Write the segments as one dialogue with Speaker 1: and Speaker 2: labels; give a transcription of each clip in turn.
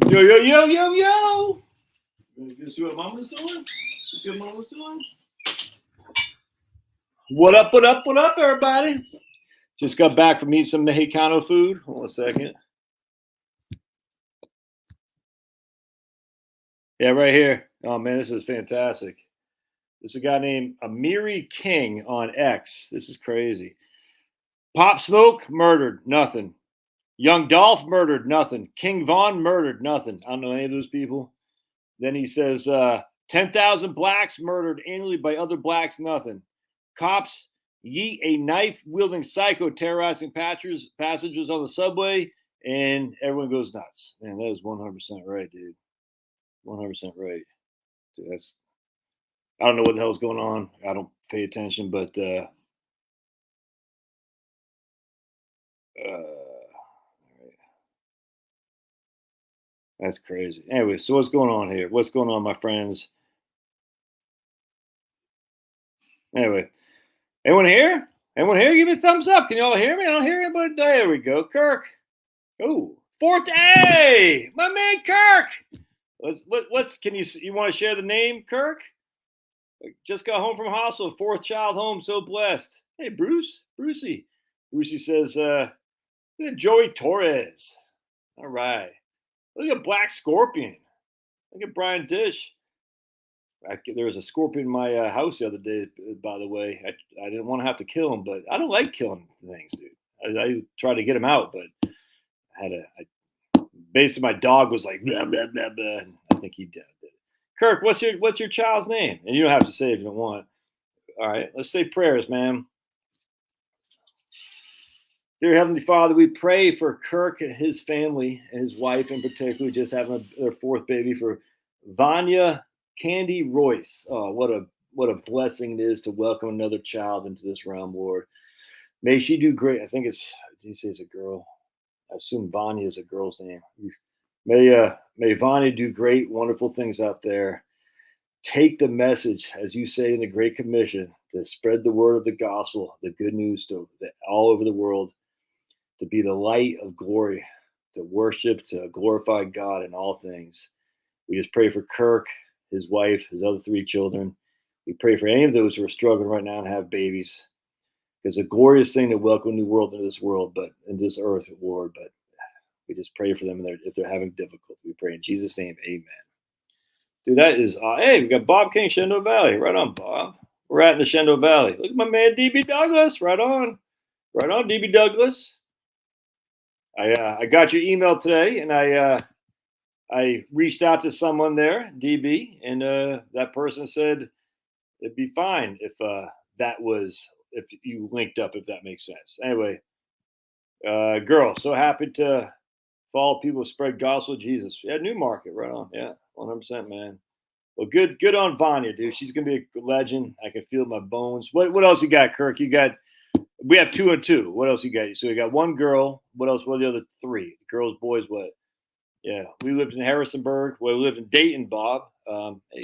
Speaker 1: Yo, yo, yo, yo, yo. You see what Mama's doing? You see what Mama's doing? What up, what up, what up, everybody? Just got back from eating some Mexicano food. Hold on a second. Yeah, right here. Oh, man, this is fantastic. This is a guy named Amiri King on X. This is crazy. Pop Smoke, murdered, nothing. Young Dolph, murdered, nothing. King Von, murdered, nothing. I don't know any of those people. Then he says, 10,000 blacks murdered annually by other blacks, nothing. Cops yeet a knife-wielding psycho terrorizing passengers on the subway, and everyone goes nuts. Man, that is 100% right, dude. 100% right. Dude, I don't know what the hell's going on. I don't pay attention, but that's crazy. Anyway, so what's going on here? What's going on, my friends? Anyway, anyone here? Anyone here? Give me a thumbs up. Can you all hear me? I don't hear anybody. There we go. Kirk. Oh, Forte! My man Kirk! What's can you want to share the name, Kirk? Just got home from hospital, fourth child home, so blessed. Hey, Brucey says, look at Joey Torres. All right. Look at Black Scorpion. Look at Brian Dish. There was a scorpion in my house the other day, by the way. I didn't want to have to kill him, but I don't like killing things, dude. I tried to get him out, but basically my dog was like, blah, blah, blah, blah. And I think he did it. Kirk, what's your child's name? And you don't have to say if you don't want. All right, let's say prayers, man. Dear Heavenly Father, we pray for Kirk and his family and his wife in particular, just having their fourth baby, for Vanya Candy Royce. Oh, what a blessing it is to welcome another child into this realm, Lord. May she do great. I think did he say it's a girl? I assume Vanya is a girl's name. May Vanya do great, wonderful things out there. Take the message, as you say in the Great Commission, to spread the word of the gospel, the good news all over the world, to be the light of glory, to worship, to glorify God in all things. We just pray for Kirk, his wife, his other three children. We pray for any of those who are struggling right now and have babies. It's a glorious thing to welcome a new world into this world, but in this earth, Lord. But we just pray for them if they're having difficulty. We pray in Jesus' name, amen. Dude, that is, hey, we got Bob King, Shenandoah Valley. Right on, Bob. We're at in the Shenandoah Valley. Look at my man, DB Douglas. Right on. Right on, DB Douglas. I got your email today, and I reached out to someone there, DB, and that person said it'd be fine if if you linked up, if that makes sense. Anyway, girl, so happy to follow people who spread gospel of Jesus. Yeah, Newmarket, right on. Yeah, 100%, man. Well, good on Vanya, dude. She's gonna be a legend. I can feel it in my bones. What else you got, Kirk? We have 2 and 2. What else you got? So you got one girl. What else? What are the other 3? Girls, boys, what? Yeah, we lived in Harrisonburg. Well, we lived in Dayton, Bob. Hey,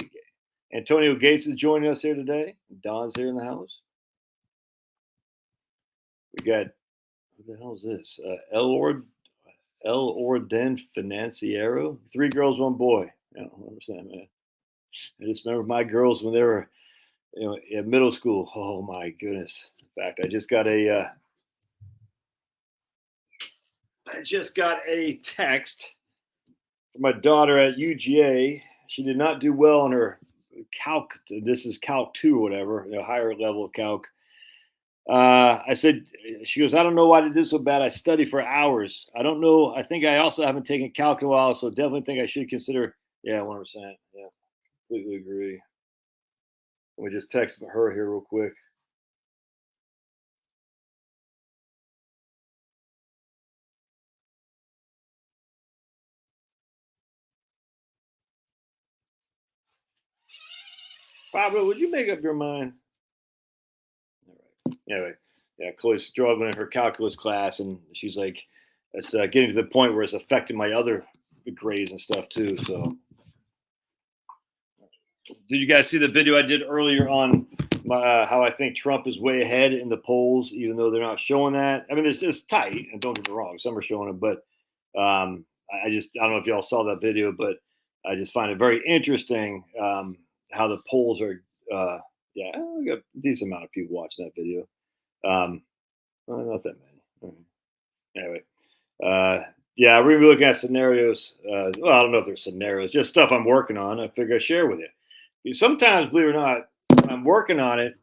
Speaker 1: Antonio Gates is joining us here today. Don's here in the house. We got, what the hell is this? El Orden Financiero. 3 girls, 1 boy. Yeah, 100%, man. I just remember my girls when they were, in middle school. Oh my goodness! In fact, I just got a text from my daughter at UGA. She did not do well on her calc. This is calc 2 or whatever, higher level of calc. I said, she goes, I don't know why I did so bad. I studied for hours. I don't know. I think I also haven't taken calc in a while, so definitely think I should consider. Yeah, 100%. Yeah, completely agree. Let me just text her here real quick. Pablo, would you make up your mind? All right. Anyway, yeah, Chloe's struggling in her calculus class, and she's like, it's getting to the point where it's affecting my other grades and stuff too. So, did you guys see the video I did earlier on how I think Trump is way ahead in the polls, even though they're not showing that? I mean, it's tight, and don't get me wrong, some are showing it, but I don't know if y'all saw that video, but I just find it very interesting how the polls are. Yeah, we got a decent amount of people watching that video. Well, not that many. Anyway, yeah, we're gonna be looking at scenarios. Well, I don't know if there's scenarios, just stuff I'm working on. I figure I share with you. Sometimes, believe it or not, when I'm working on it,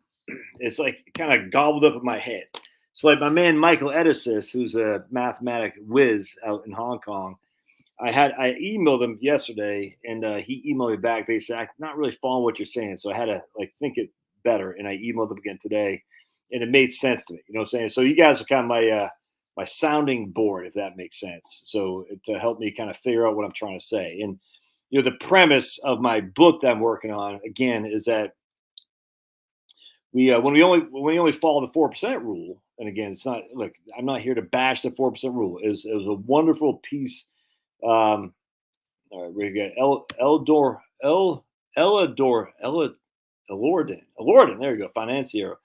Speaker 1: it's like kind of gobbled up in my head. So, like my man Michael Edison, who's a mathematic whiz out in Hong Kong, I emailed him yesterday, and he emailed me back. Basically, I'm not really following what you're saying, so I had to like think it better, and I emailed him again today, and it made sense to me. You know what I'm saying? So you guys are kind of my sounding board, if that makes sense. So to help me kind of figure out what I'm trying to say, and the premise of my book that I'm working on again is that when we only follow the 4% rule, and again, it's not like I'm not here to bash the 4% rule. It was a wonderful piece. All right, we got Elordin. There you go, Financiero.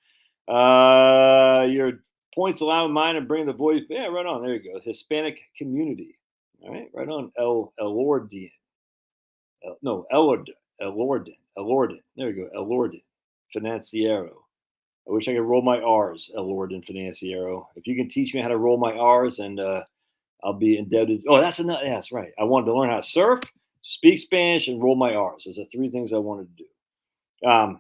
Speaker 1: Your points allow mine and bring the voice. Yeah, right on. There you go. Hispanic community. All right, right on. Elordin. No, Elordin. There you go. Elordin. Financiero. I wish I could roll my R's, Elordin Financiero. If you can teach me how to roll my R's, and I'll be indebted. Oh, that's enough. Yeah, that's right. I wanted to learn how to surf, speak Spanish, and roll my R's. Those are three things I wanted to do. I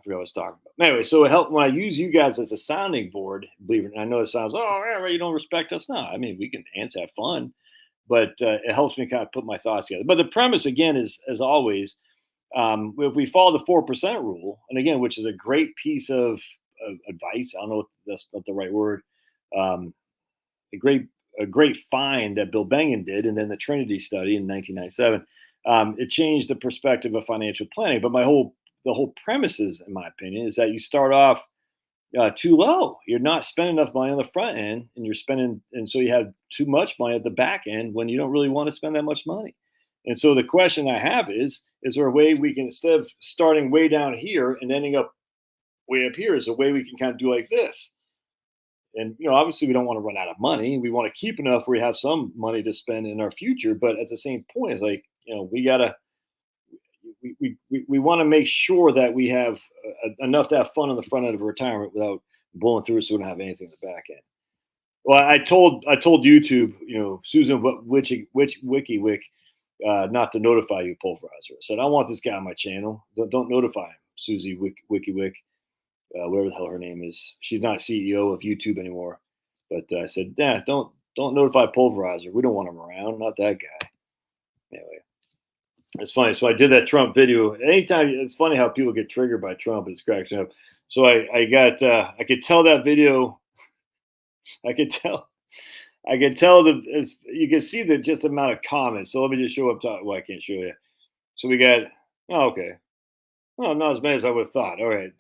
Speaker 1: forgot what I was talking about. Anyway, so it helped when I use you guys as a sounding board. Believe it, I know it sounds, yeah, you don't respect us. No, I mean we can have fun, but it helps me kind of put my thoughts together. But the premise again is, as always, if we follow the 4% rule, and again, which is a great piece of advice. I don't know if that's not the right word. A great find that Bill Bengen did, and then the Trinity study in 1997. It changed the perspective of financial planning. But the whole premise is, in my opinion, is that you start off too low. You're not spending enough money on the front end, and so you have too much money at the back end when you don't really want to spend that much money. And so the question I have is there a way we can, instead of starting way down here and ending up way up here, is a way we can kind of do like this? And obviously we don't want to run out of money. We want to keep enough where we have some money to spend in our future. But at the same point, it's like, we want to make sure that we have enough to have fun on the front end of retirement without blowing through it, so we don't have anything in the back end. Well, I told YouTube, Susan WikiWik, not to notify you, Pulverizer. I said, I want this guy on my channel. Don't notify him, Susie WikiWik. Whatever the hell her name is. She's not CEO of YouTube anymore. But I said, yeah, don't notify Pulverizer. We don't want him around. Not that guy. Anyway, it's funny. So I did that Trump video. Anytime, it's funny how people get triggered by Trump. It cracks me up. So I could tell that video. I could tell you can see the just amount of comments. So let me just show up top. Well, I can't show you. So we got, okay. Well, not as many as I would have thought. All right.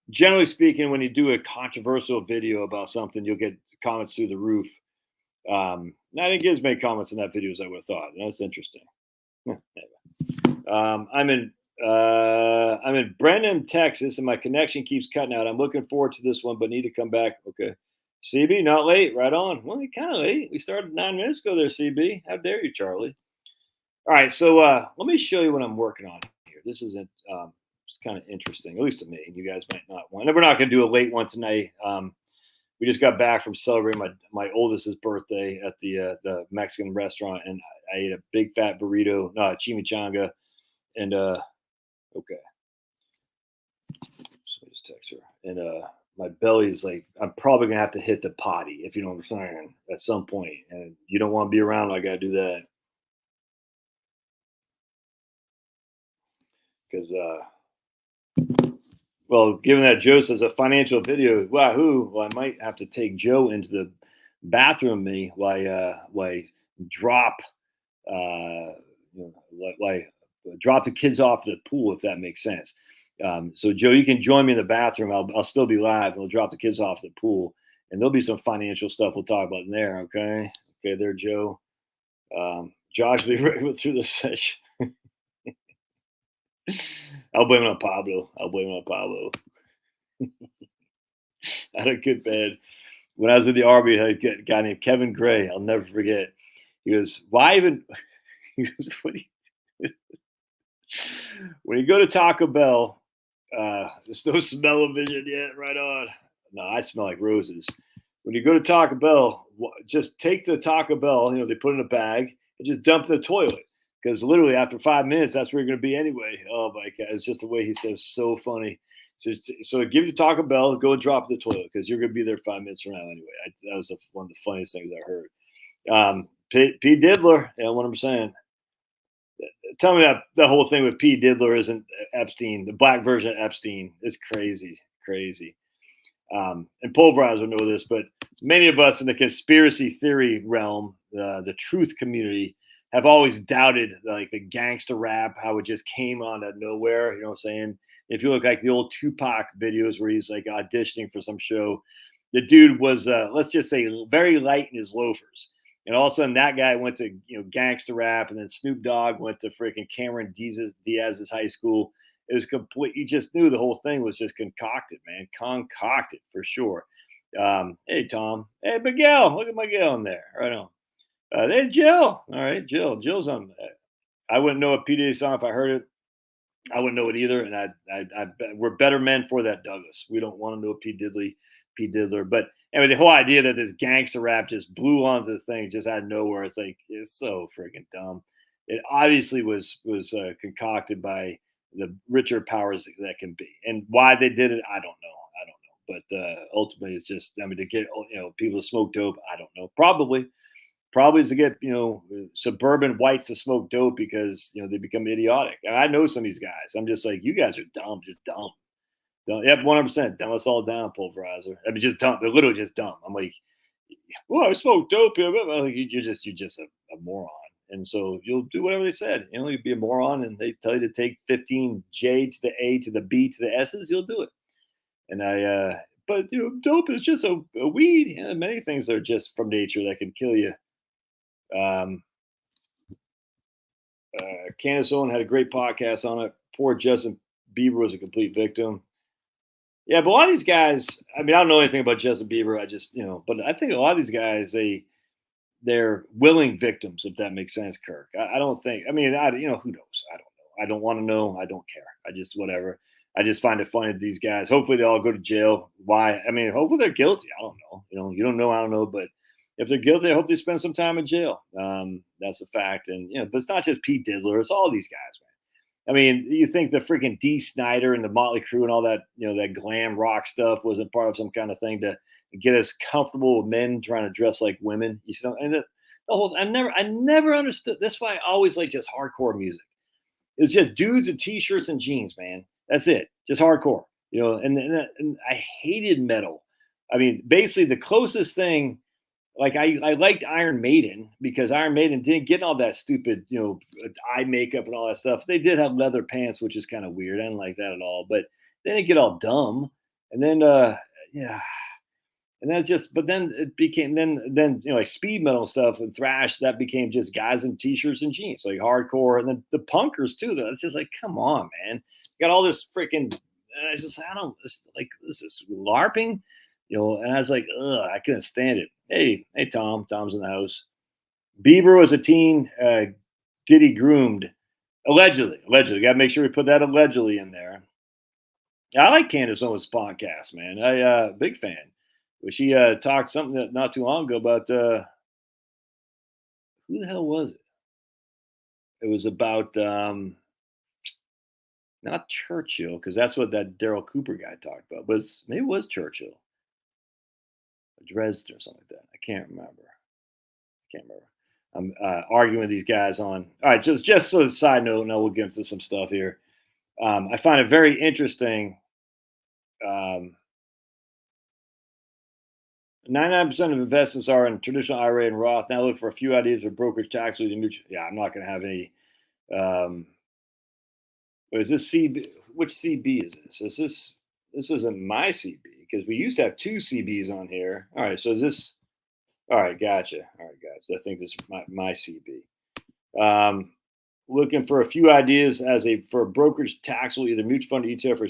Speaker 1: Generally speaking, when you do a controversial video about something, you'll get comments through the roof. I didn't get as many comments in that video as I would have thought. That's interesting. I'm in Brenham, Texas, and my connection keeps cutting out. I'm looking forward to this one, but need to come back. Okay. CB, not late. Right on. Well, you're kind of late. We started 9 minutes ago there, CB. How dare you, Charlie? All right. So let me show you what I'm working on here. This isn't it's kind of interesting, at least to me. You guys might not want. We're not going to do a late one tonight. We just got back from celebrating my oldest's birthday at the Mexican restaurant, and I ate a big fat burrito, chimichanga, and okay. So I just text her, and my belly's like, I'm probably gonna have to hit the potty, if you know what I'm saying, at some point, and you don't want to be around. I got to do that because well, given that Joe says a financial video, wahoo! Well, I might have to take Joe into the bathroom me while I drop drop the kids off the pool, if that makes sense. So Joe, you can join me in the bathroom. I'll still be live. We'll drop the kids off the pool, and there'll be some financial stuff we'll talk about in there. Okay, there, Joe. Josh will be right through the session. I'll blame it on Pablo. I had a good bed. When I was in the Army, I had a guy named Kevin Gray. I'll never forget. He goes, why even? He goes, when you go to Taco Bell, there's no smell-o-vision yet. Right on. No, I smell like roses. When you go to Taco Bell, just take the Taco Bell. They put it in a bag and just dump it in the toilet. Because literally after 5 minutes, that's where you're going to be anyway. Oh my god, it's just the way he says, so funny. So give you Taco Bell, go and drop it in the toilet because you're going to be there 5 minutes from now anyway. That was one of the funniest things I heard. P. Diddler, what I'm saying. Tell me that the whole thing with P. Diddler isn't Epstein. The black version of Epstein is crazy. And Pulverizer know this, but many of us in the conspiracy theory realm, the truth community, have always doubted like the gangster rap, how it just came out of nowhere. You know what I'm saying? If you look like the old Tupac videos where he's like auditioning for some show, the dude was, let's just say, very light in his loafers. And all of a sudden, that guy went to gangster rap, and then Snoop Dogg went to freaking Cameron Diaz's high school. It was complete. You just knew the whole thing was just concocted, man. Concocted for sure. Hey, Tom. Hey, Miguel. Look at Miguel in there. Right on. Hey, Jill. All right, Jill. Jill's on. I wouldn't know a P. Diddy song if I heard it. I wouldn't know it either. And we're better men for that, Douglas. We don't want to know P. Diddler. But anyway, the whole idea that this gangster rap just blew onto the thing just out of nowhere, it's so freaking dumb. It obviously was concocted by the richer powers that can be, and why they did it, I don't know. But ultimately, it's just, to get people to smoke dope. I don't know. Probably is to get suburban whites to smoke dope because they become idiotic. And I know some of these guys. I'm just like, you guys are dumb, just dumb. Yep, 100%. Dumb us all down, Pulverizer. Just dumb. They're literally just dumb. I'm like, well, I smoke dope here. Like, you're just a moron. And so you'll do whatever they said. You'd be a moron, and they tell you to take 15 J to the A to the B to the S's. You'll do it. And but dope is just a weed. Many things are just from nature that can kill you. Candace Owen had a great podcast on it. Poor Justin Bieber was a complete victim. Yeah, but a lot of these guys, I don't know anything about Justin Bieber. I just, but I think a lot of these guys, they're willing victims, if that makes sense, Kirk. I don't think, who knows? I don't know. I don't want to know. I don't care. I just, whatever. I just find it funny that these guys, hopefully they all go to jail. Why? Hopefully they're guilty. I don't know. You don't know. I don't know. But if they're guilty, I hope they spend some time in jail. That's a fact. And, but it's not just Pete Diddler. It's all these guys, man. You think the freaking D. Snyder and the Motley Crue and all that, that glam rock stuff wasn't part of some kind of thing to get us comfortable with men trying to dress like women. And the whole, I never understood. That's why I always like just hardcore music. It's just dudes in t-shirts and jeans, man. That's it. Just hardcore, and I hated metal. Basically the closest thing, like I liked Iron Maiden because Iron Maiden didn't get all that stupid, eye makeup and all that stuff. They did have leather pants, which is kind of weird. I didn't like that at all, but they didn't get all dumb. And then, and that's just, but then it became, like speed metal stuff and thrash, that became just guys in t-shirts and jeans, like hardcore. And then the punkers too, though. It's just like, come on, man. You got all this freaking, this is LARPing, and I was like, ugh, I couldn't stand it. Hey, Tom. Tom's in the house. Bieber was a teen Diddy groomed. Allegedly. Got to make sure we put that allegedly in there. I like Candace Owens' podcast, man. I big fan. She talked something not too long ago about who the hell was it? It was about not Churchill, because that's what that Daryl Cooper guy talked about. But maybe it was Churchill. Dresden or something like that. I can't remember. I'm arguing with these guys on. All right, just as a side note, now we'll get into some stuff here. I find it very interesting. 99% of investments are in traditional IRA and Roth. Now look for a few ideas for brokerage tax. Yeah, I'm not going to have any. Is this CB? Which CB is this? This isn't my CB because we used to have two CBs on here. All right, so is this? All right, gotcha. All right, guys, I think this is my CB. Looking for a few ideas for a brokerage taxable, either mutual fund, ETF, or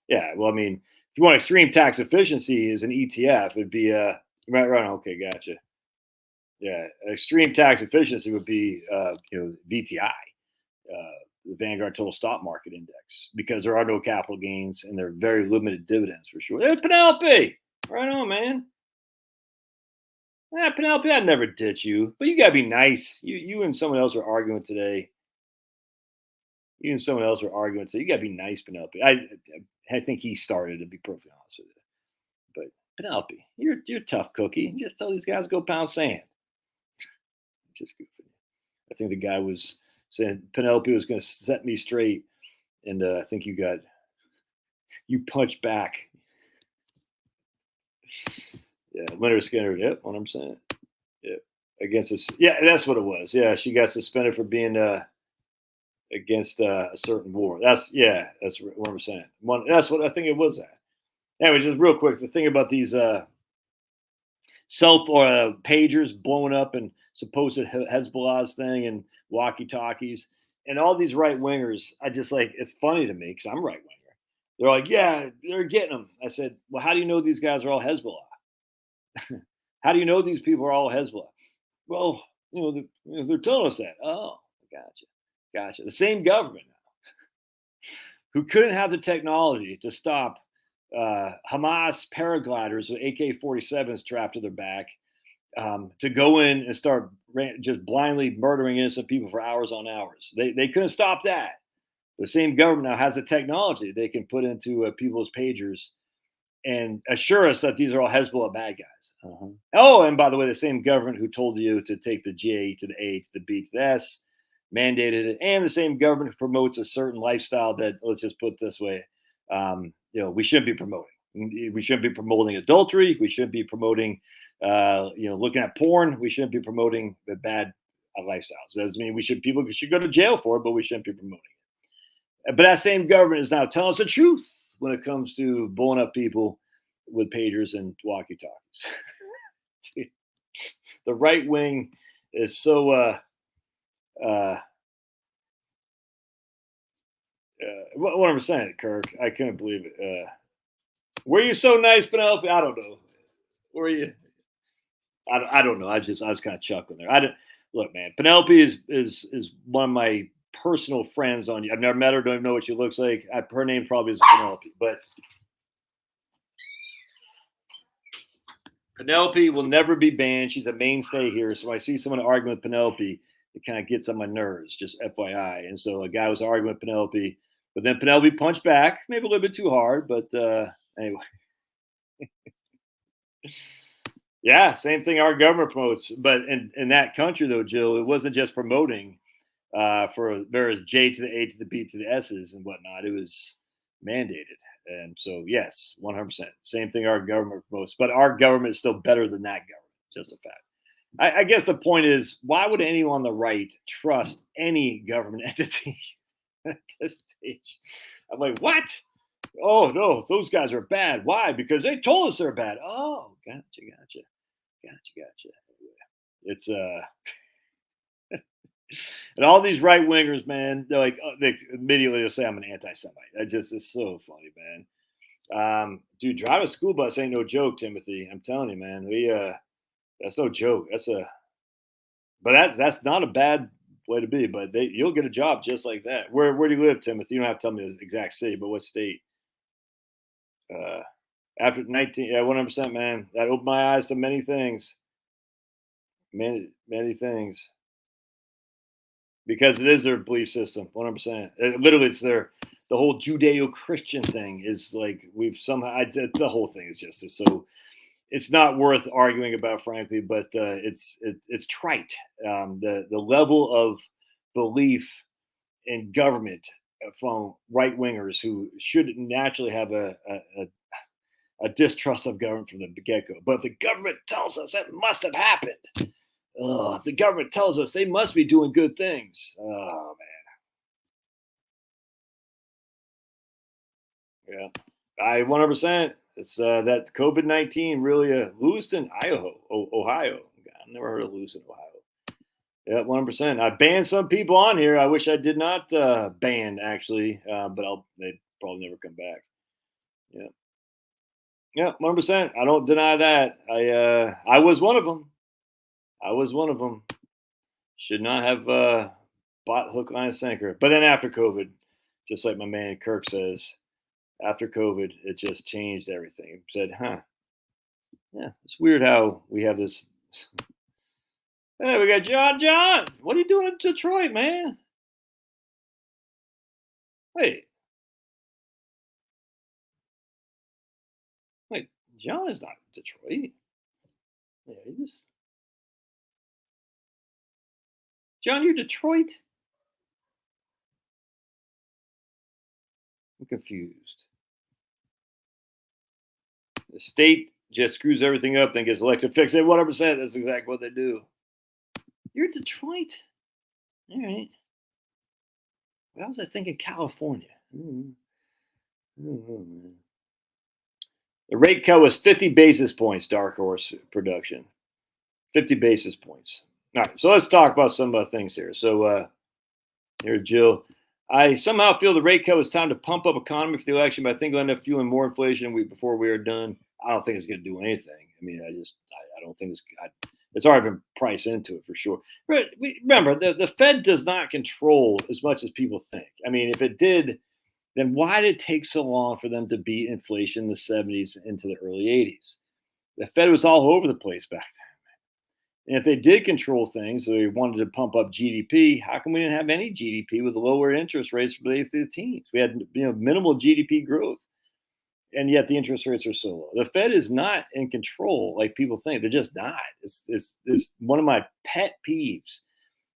Speaker 1: yeah. Well, if you want extreme tax efficiency as an ETF, it'd be right. Okay, gotcha. Yeah, extreme tax efficiency would be, VTI, the Vanguard Total Stock Market Index, because there are no capital gains and there are very limited dividends for sure. There's Penelope. Right on, man. Yeah, Penelope, I'd never ditch you, but you gotta be nice. You and someone else are arguing today. You and someone else are arguing today. You gotta be nice, Penelope. I think he started, to be perfectly honest with you. But Penelope, you're a tough cookie. Just tell these guys to go pound sand. Just goofing. I think the guy was saying Penelope was going to set me straight, and I think you punched back. Yeah, Leonard Skinner. Yep, 100%. Yeah, against us. Yeah, that's what it was. Yeah, she got suspended for being against a certain war. That's what I'm saying. That's what I think it was at. Anyway, just real quick, the thing about these self pagers blowing up and supposed Hezbollah's thing and walkie talkies and all these right wingers. I just like it's funny to me because I'm right winger. They're like, yeah, they're getting them. I said, well, how do you know these guys are all Hezbollah? How do you know these people are all Hezbollah? Well, they're telling us that. Oh, gotcha. The same government who couldn't have the technology to stop Hamas paragliders with AK-47s strapped to their back to go in and start just blindly murdering innocent people for hours on hours. They couldn't stop that. The same government now has the technology they can put into people's pagers and assure us that these are all Hezbollah bad guys. Oh, and by the way, the same government who told you to take the J to the A to the B to the S mandated it, and the same government who promotes a certain lifestyle that, let's just put it this way, we shouldn't be promoting. We shouldn't be promoting adultery. We shouldn't be promoting, looking at porn. We shouldn't be promoting the bad lifestyles. That doesn't mean people should go to jail for it, but we shouldn't be promoting it. But that same government is now telling us the truth when it comes to blowing up people with pagers and walkie talkies. The right wing is so 100%, Kirk. I couldn't believe it. Were you so nice, Penelope? I don't know. Were you? I don't know. I was kind of chuckling there. I don't look, man. Penelope is one of my personal friends on you. I've never met her. Don't even know what she looks like. Her name probably is Penelope, but Penelope will never be banned. She's a mainstay here. So when I see someone arguing with Penelope, it kind of gets on my nerves, just FYI. And so a guy was arguing with Penelope, but then Penelope punched back, maybe a little bit too hard, but anyway. Yeah, same thing our government promotes. But in that country, though, Jill, it wasn't just promoting there was J to the A to the B to the S's and whatnot. It was mandated. And so, yes, 100%. Same thing our government promotes. But our government is still better than that government. Just a fact. I guess the point is, why would anyone on the right trust any government entity at this stage? I'm like, what? Oh, no, those guys are bad. Why? Because they told us they're bad. Oh, gotcha. It's and all these right wingers, man, they're like they immediately will say I'm an anti-Semite. It's so funny, man. Dude, driving a school bus ain't no joke, Timothy. I'm telling you, man. That's no joke. But that's not a bad way to be. But you'll get a job just like that. Where do you live, Timothy? You don't have to tell me the exact city, but what state? After 19, yeah, 100%, man. That opened my eyes to many things. Many things. Because it is their belief system, 100%. Literally, it's the whole Judeo-Christian thing is like the whole thing is just this. So it's not worth arguing about, frankly, but it's trite. The level of belief in government from right wingers who should naturally have a distrust of government from the get-go. But if the government tells us it must have happened, if the government tells us they must be doing good things, oh man, yeah, I 100%. It's that COVID-19 really Lewiston, Ohio. God, I've never heard of Lewiston, Ohio. Yeah, 100%. I banned some people on here. I wish I did not ban actually, but they probably never come back. Yeah. Yeah, 100%. I don't deny that. I was one of them. I was one of them. Should not have bought hook, line, and sinker. But then after COVID, just like my man Kirk says, after COVID, it just changed everything. Said, huh, yeah, it's weird how we have this. Hey, we got John. John, what are you doing in Detroit, man? Wait, wait, John is not Detroit. Yeah, he's John. You're Detroit. I'm confused. The state just screws everything up, then gets elected to fix it. 100%. That's exactly what they do. You're Detroit. All right. Why was I thinking California? Mm. The rate cut was 50 basis points, Dark Horse production. 50 basis points. All right, so let's talk about some things here. So here's Jill. I somehow feel the rate cut was time to pump up economy for the election, but I think we'll end up fueling more inflation before we are done. I don't think it's going to do anything. I mean, I don't think it's already been priced into it for sure. But remember, the Fed does not control as much as people think. I mean, if it did, then why did it take so long for them to beat inflation in the 70s into the early 80s? The Fed was all over the place back then. And if they did control things, so they wanted to pump up GDP, how come we didn't have any GDP with lower interest rates for the teens? We had minimal GDP growth, and yet the interest rates are so low. The Fed is not in control like people think. They're just not. It's one of my pet peeves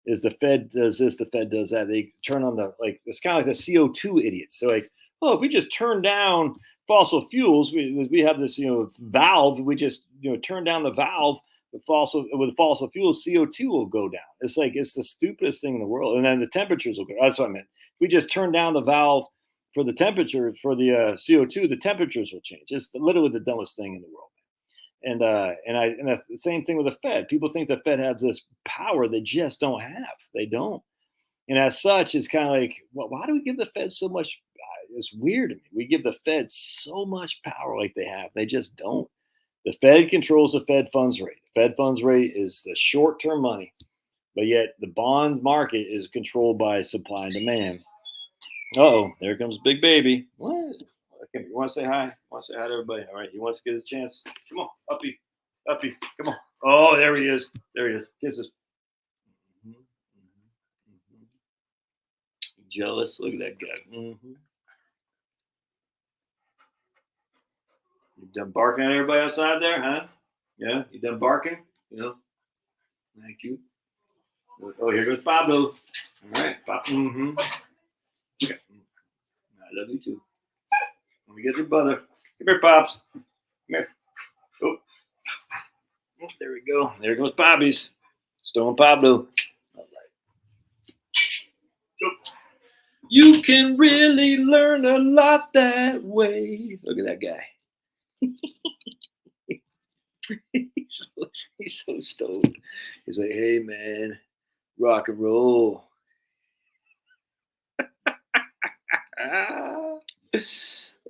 Speaker 1: is the Fed does this, the Fed does that. They turn on it's kind of like the CO2 idiots. So like, oh, if we just turn down fossil fuels, we have this valve. We just turn down the valve with fossil fuels, CO2 will go down. It's the stupidest thing in the world. And then the temperatures will go. That's what I meant. If we just turn down the valve for the temperature for the CO2, the temperatures will change. It's literally the dumbest thing in the world. And the same thing with the Fed. People think the Fed has this power they just don't have. They don't. And as such, it's kind of like, well, why do we give the Fed so much? It's weird to me. We give the Fed so much power like they have. They just don't. The Fed controls the Fed funds rate. The Fed funds rate is the short-term money, but yet the bond market is controlled by supply and demand. Uh-oh, there comes Big Baby. What? You want to say hi? Want to say hi to everybody? All right, he wants to get his chance. Come on, uppy, come on. Oh, there he is. Kisses. Jealous. Look at that guy. You done barking at everybody outside there, huh? Yeah, you done barking? Thank you. Oh, here goes Pablo. All right, Pablo. Okay. I love you too. Let me get your butter. Come here, Pops. Come here. Oh, there we go. There goes Bobby's. Stone Pablo. All right. Oh. You can really learn a lot that way. Look at that guy. he's so stoned. He's like, hey, man, rock and roll.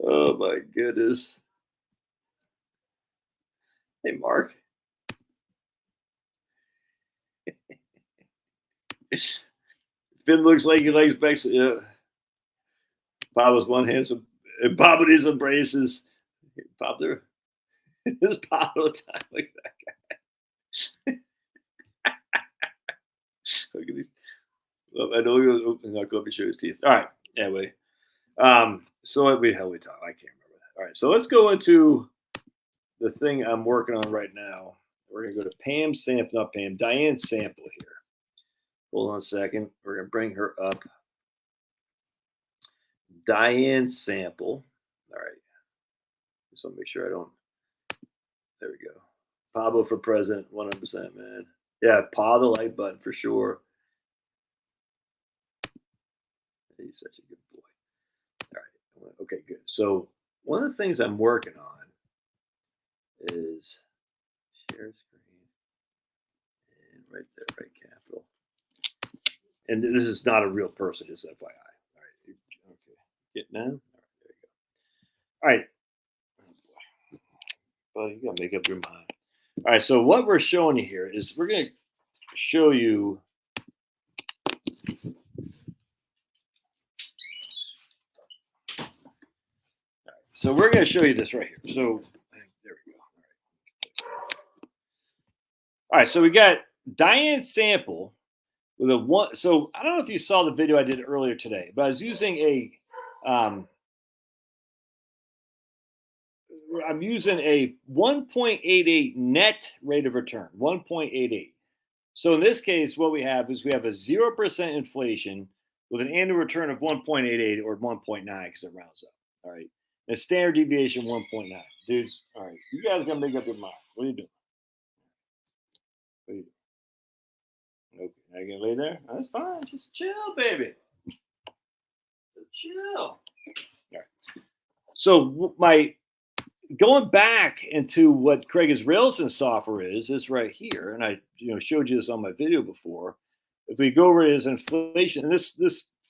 Speaker 1: Oh, my goodness. Hey, Mark. Finn looks like he likes Mexico. Pablo's one handsome. Pablo needs some braces. Pablo. It's Pablo time. Look at that guy. Look at these. Well, I know he was not going to show his teeth. All right. Anyway. So how we talk? I can't remember that. All right. So let's go into the thing I'm working on right now. We're going to go to Pam's sample, not Pam, Diane's sample here. Hold on a second. We're going to bring her up. Diane's sample. All right. Just want to make sure I don't. There we go. Pablo for president, 100%, man. Yeah, paw the like button for sure. He's such a good boy. All right. Okay, good. So one of the things I'm working on is share screen. And right there, right capital. And this is not a real person, just FYI. All right. Okay. Get now. All right, there you go. All right. Well, you gotta make up your mind. All right, so what we're showing you here is we're gonna show you. So we're going to show you this right here. So there we go. All right. So we got Diane Sample with a one. So I don't know if you saw the video I did earlier today, but I was using I'm using a 1.88 net rate of return, 1.88. So in this case, what we have is we have a 0% inflation with an annual return of 1.88 or 1.9 because it rounds up. All right. And a standard deviation 1.9. Dudes, all right. You guys are going to make up your mind. What are you doing? What are you doing? Okay. Now you going to lay there? That's fine. Just chill, baby. Just chill. All right. So my going back into what Craig Israelson's software is right here, and I showed you this on my video before. If we go over his inflation, and this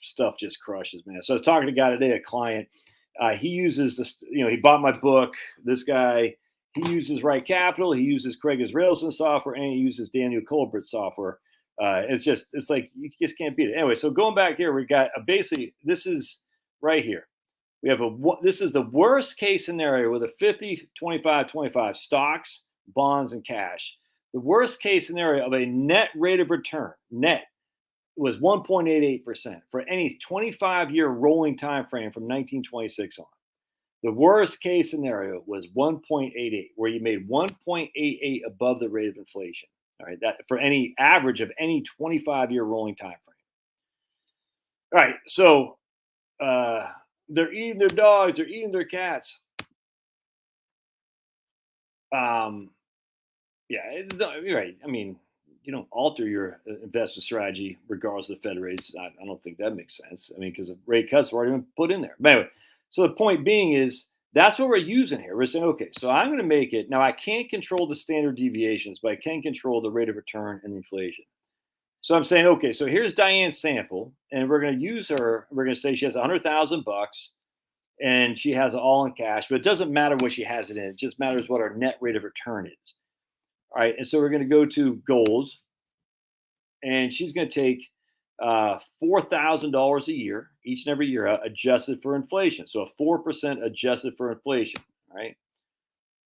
Speaker 1: stuff just crushes, man. So I was talking to a guy today, a client. He uses this, he bought my book. This guy, he uses Right Capital. He uses Craig Israelson software, and he uses Daniel Colbert's software. It's like you just can't beat it. Anyway, so going back here, we got basically this is right here. We have this is the worst case scenario with a 50, 25, 25 stocks, bonds, and cash. The worst case scenario of a net rate of return, net, was 1.88% for any 25-year rolling time frame from 1926 on. The worst case scenario was 1.88, where you made 1.88 above the rate of inflation. All right, that for any average of any 25-year rolling time frame. All right, so they're eating their dogs, they're eating their cats. Yeah, you're right. I mean, you don't alter your investment strategy regardless of the Fed rates. I don't think that makes sense. I mean, because the rate cuts were already been put in there. But anyway, so the point being is that's what we're using here. We're saying, okay, so I'm going to make it. Now, I can't control the standard deviations, but I can control the rate of return and inflation. So I'm saying, okay, so here's Diane's sample, and we're going to use her. We're going to say she has $100,000 and she has it all in cash, but it doesn't matter what she has it in. It just matters what our net rate of return is. All right, and so we're going to go to gold, and she's going to take $4,000 a year, each and every year, adjusted for inflation. So a 4% adjusted for inflation. All right.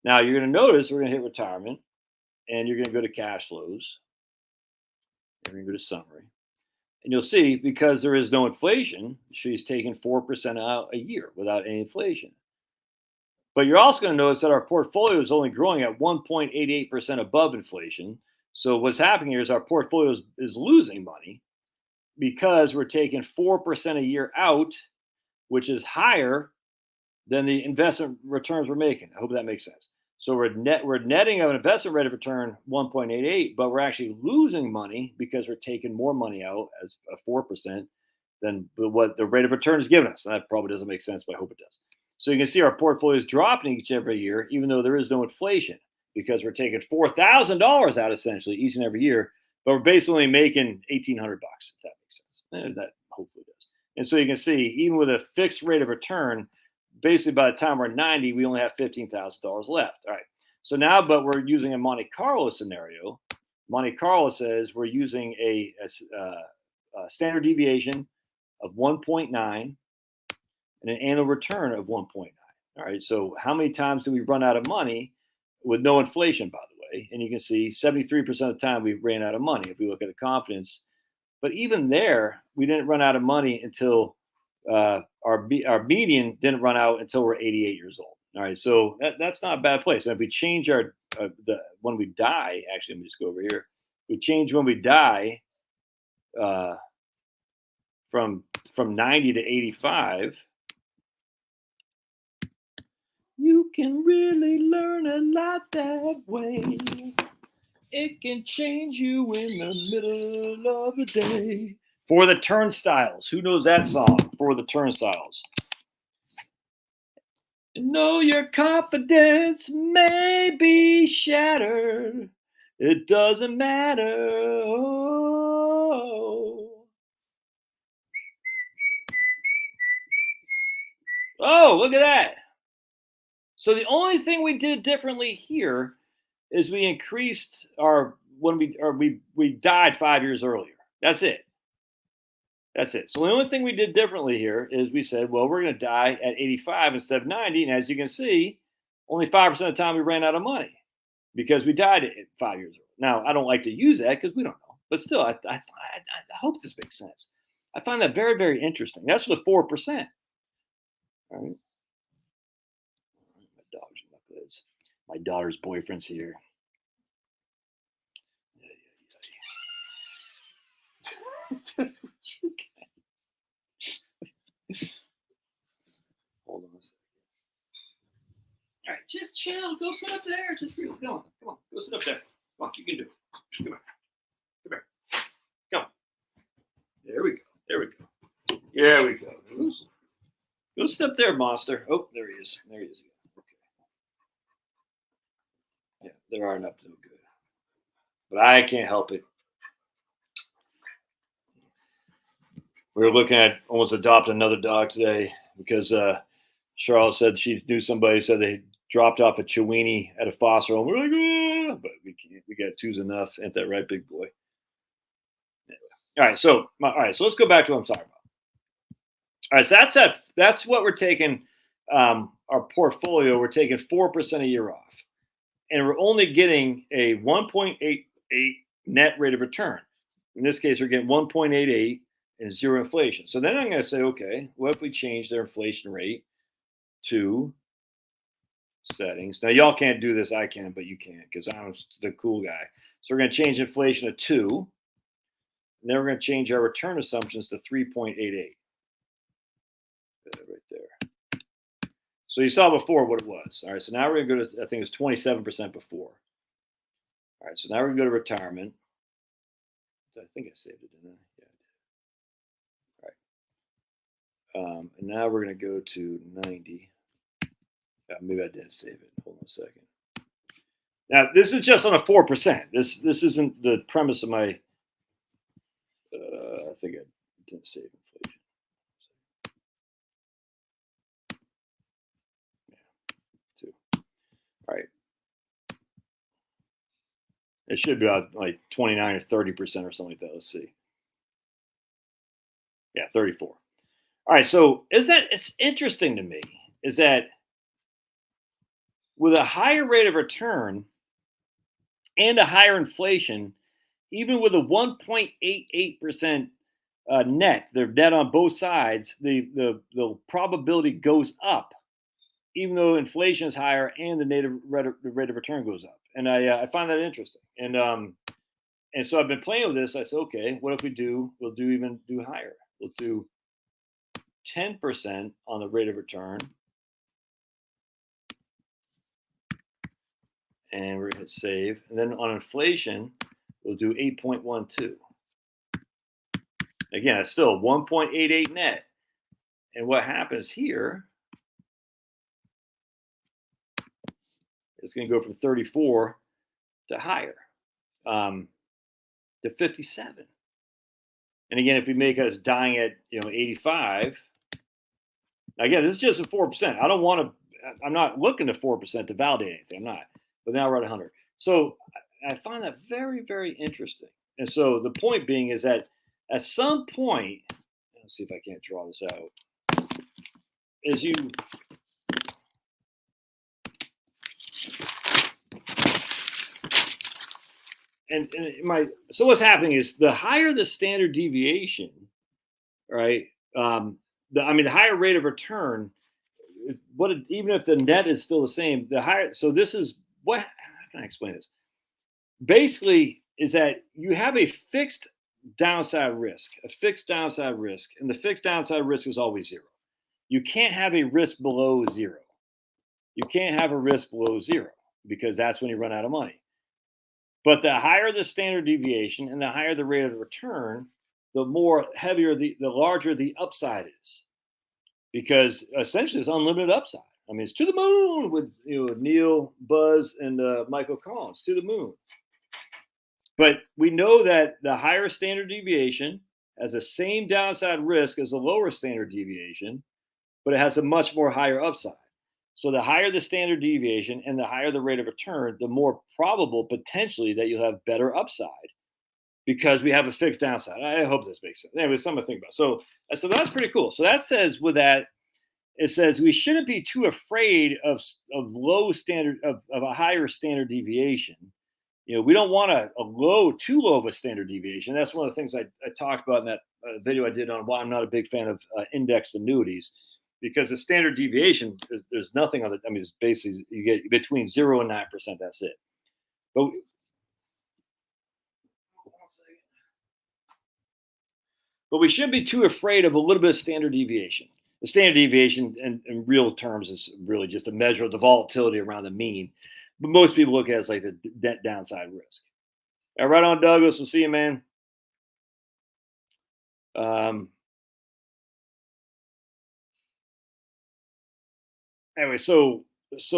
Speaker 1: Now you're going to notice we're going to hit retirement, and you're going to go to cash flows, and we're going to go to summary, and you'll see because there is no inflation, she's taking 4% out a year without any inflation. But you're also going to notice that our portfolio is only growing at 1.88% above inflation. So what's happening here is our portfolio is losing money because we're taking 4% a year out, which is higher than the investment returns we're making. I hope that makes sense. So we're netting an investment rate of return 1.88, but we're actually losing money because we're taking more money out as a 4% than what the rate of return is giving us. And that probably doesn't make sense, but I hope it does. So you can see our portfolio is dropping each every year, even though there is no inflation, because we're taking $4,000 out essentially each and every year, but we're basically making $1,800, if that makes sense. And that hopefully does. And so you can see, even with a fixed rate of return, basically by the time we're 90, we only have $15,000 left. All right. So now, but we're using a Monte Carlo scenario. Monte Carlo says we're using a standard deviation of 1.9 and an annual return of 1.9. All right. So how many times do we run out of money with no inflation, by the way? And you can see 73% of the time we ran out of money if we look at the confidence. But even there, we didn't run out of money until our median didn't run out until we're 88 years old. All right. So that's not a bad place. And if we change our when we die, actually, let me just go over here. We change when we die from 90 to 85. You can really learn a lot that way. It can change you in the middle of the day. For the Turnstiles. Who knows that song? For the Turnstiles. Know your confidence may be shattered. It doesn't matter. Oh, look at that. So the only thing we did differently here is we increased our when we died 5 years earlier. That's it. That's it. So the only thing we did differently here is we said, well, we're going to die at 85 instead of 90. And as you can see, only 5% of the time we ran out of money because we died at 5 years old. Now, I don't like to use that because we don't know. But still, I hope this makes sense. I find that very, very interesting. That's the 4%. All right. My daughter's knuckleheads. My daughter's boyfriend's here. Hold on a second. All right, just chill. Go sit up there. Just real. Come on. Go sit up there. Come on, you can do it. Come here. Come on. There we go. There we go. Go sit up there, monster. Oh, there he is. Okay. Yeah, there are not doing good. But I can't help it. We were looking at almost adopting another dog today because Charlotte said she knew somebody said they dropped off a Chiweenie at a foster home. We're like, but we can't. We got two's enough. Ain't that right, big boy? Anyway. All right. So let's go back to what I'm talking about. All right, so that's what we're taking. Our portfolio, we're taking 4% a year off, and we're only getting a 1.88 net rate of return. In this case, we're getting 1.88 and zero inflation. So then I'm going to say, okay, what if we change their inflation rate to settings? Now, y'all can't do this. I can, but you can't because I'm the cool guy. So we're going to change inflation to 2. And then we're going to change our return assumptions to 3.88. Right there. So you saw before what it was. All right, so now we're going to go to, I think it was 27% before. All right, so now we're going to go to retirement. I think I saved it, didn't I? Yeah, I did. All right. And now we're going to go to 90. Maybe I didn't save it. Hold on a second. Now, this is just on a 4%. This isn't the premise of my, I think I didn't save inflation. Yeah, 2. All right. It should be about like 29 or 30% or something like that. Let's see. Yeah, 34. All right. So it's interesting to me is that with a higher rate of return and a higher inflation, even with a 1.88% net, they're net on both sides, the probability goes up, even though inflation is higher and the rate of return goes up. And I find that interesting. And so I've been playing with this. I said, okay, what if we'll do higher. We'll do 10% on the rate of return. And we're going to hit save. And then on inflation, we'll do 8.12. Again, it's still 1.88 net. And what happens here is going to go from 34 to higher, to 57. And again, if we make us dying at 85, again, this is just a 4%. I'm not looking to 4% to validate anything. I'm not. But now we're at 100. So I find that very, very interesting. And so the point being is that at some point, let's see if I can't draw this out, is you so what's happening is the higher the standard deviation, right? The higher rate of return, even if the net is still the same, the higher. So this is how can I explain this? Basically, is that you have a fixed downside risk, and the fixed downside risk is always 0. You can't have a risk below 0. You can't have a risk below 0 because that's when you run out of money. But the higher the standard deviation and the higher the rate of return, the larger the upside is, because essentially it's unlimited upside. I mean, it's to the moon with Neil, Buzz, and Michael Collins, to the moon. But we know that the higher standard deviation has the same downside risk as the lower standard deviation, but it has a much more higher upside. So the higher the standard deviation and the higher the rate of return, the more probable potentially that you'll have better upside because we have a fixed downside. I hope this makes sense. Anyway, something to think about. So that's pretty cool. So that says with that, it says we shouldn't be too afraid of low standard of a higher standard deviation. We don't want too low of a standard deviation. That's one of the things I talked about in that video I did on why I'm not a big fan of indexed annuities, because the standard deviation, there's nothing on it. I mean, it's basically you get between 0 and 9%. That's it. But we shouldn't be too afraid of a little bit of standard deviation. The standard deviation in real terms is really just a measure of the volatility around the mean. But most people look at it as like the net downside risk. All right, on, Douglas. We'll see you, man. Anyway, so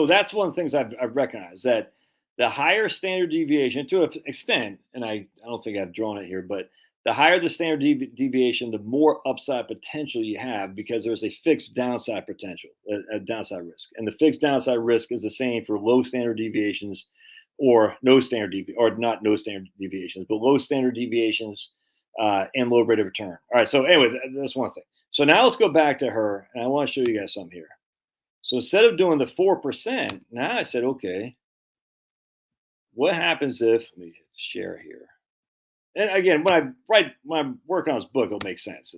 Speaker 1: that's one of the things I've recognized, that the higher standard deviation, to an extent, and I don't think I've drawn it here, but the higher the standard deviation, the more upside potential you have because there's a fixed downside potential, a downside risk. And the fixed downside risk is the same for low standard deviations or no standard or not no standard deviations, but low standard deviations and low rate of return. All right. So anyway, that's one thing. So now let's go back to her, and I want to show you guys something here. So instead of doing the 4%, now I said, okay, what happens if, let me share here. And again, when I'm working on this book, it'll make sense.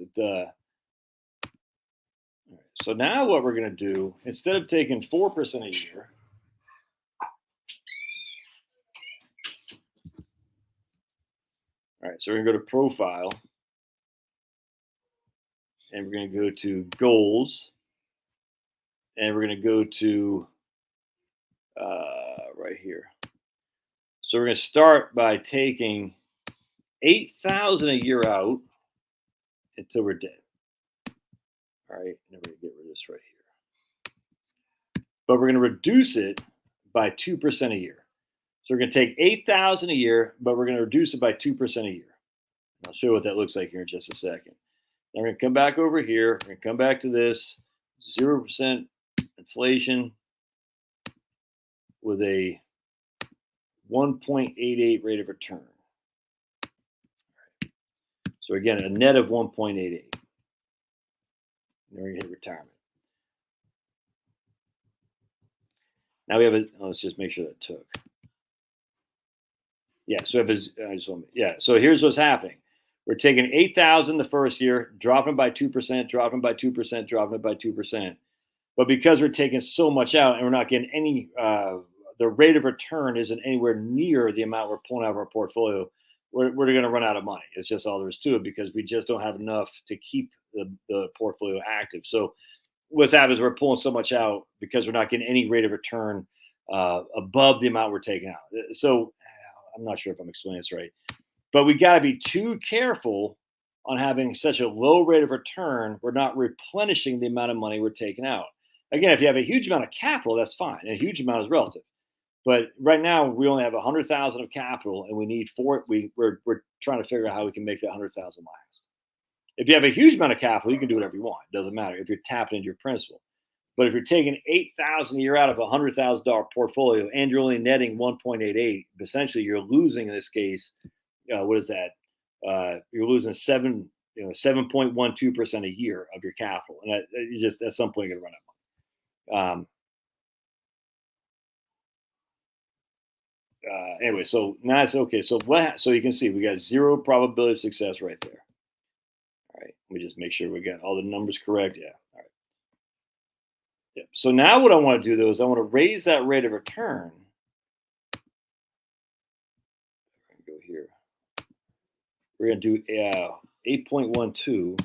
Speaker 1: So now what we're going to do, instead of taking 4% a year, all right, so we're going to go to profile, and we're going to go to goals, and we're going to go to right here. So we're going to start by taking 8,000 a year out until we're dead. All right, and we're going to get rid of this right here. But we're going to reduce it by 2% a year. So we're going to take 8,000 a year, but we're going to reduce it by 2% a year. I'll show you what that looks like here in just a second. Then we're going to come back over here. We're going to come back to this 0% inflation with a 1.88 rate of return. So again, a net of 1.88. Then we're going to hit retirement. Now we have let's just make sure that took. Yeah, so so here's what's happening. We're taking 8,000 the first year, dropping by 2%, dropping by 2%, dropping by 2%. But because we're taking so much out and we're not getting any, the rate of return isn't anywhere near the amount we're pulling out of our portfolio, we're going to run out of money. It's just all there is to it because we just don't have enough to keep the portfolio active. So what's happened is we're pulling so much out because we're not getting any rate of return above the amount we're taking out. So I'm not sure if I'm explaining this right, but we got to be too careful on having such a low rate of return. We're not replenishing the amount of money we're taking out. Again, if you have a huge amount of capital, that's fine. A huge amount is relative. But right now, we only have 100,000 of capital, and we need we're trying to figure out how we can make that 100,000 last. If you have a huge amount of capital, you can do whatever you want. It doesn't matter if you're tapping into your principal. But if you're taking 8,000 a year out of a $100,000 portfolio and you're only netting 1.88, essentially you're losing in this case. What is that? You're losing 7.12% a year of your capital, and you just at some point you're going to run out of money. Anyway, so now it's okay. So so you can see we got 0 probability of success right there. All right, let me just make sure we got all the numbers correct. Yeah. All right. Yeah. So now what I want to do though is I want to raise that rate of return. Go here. We're going to do 8.12,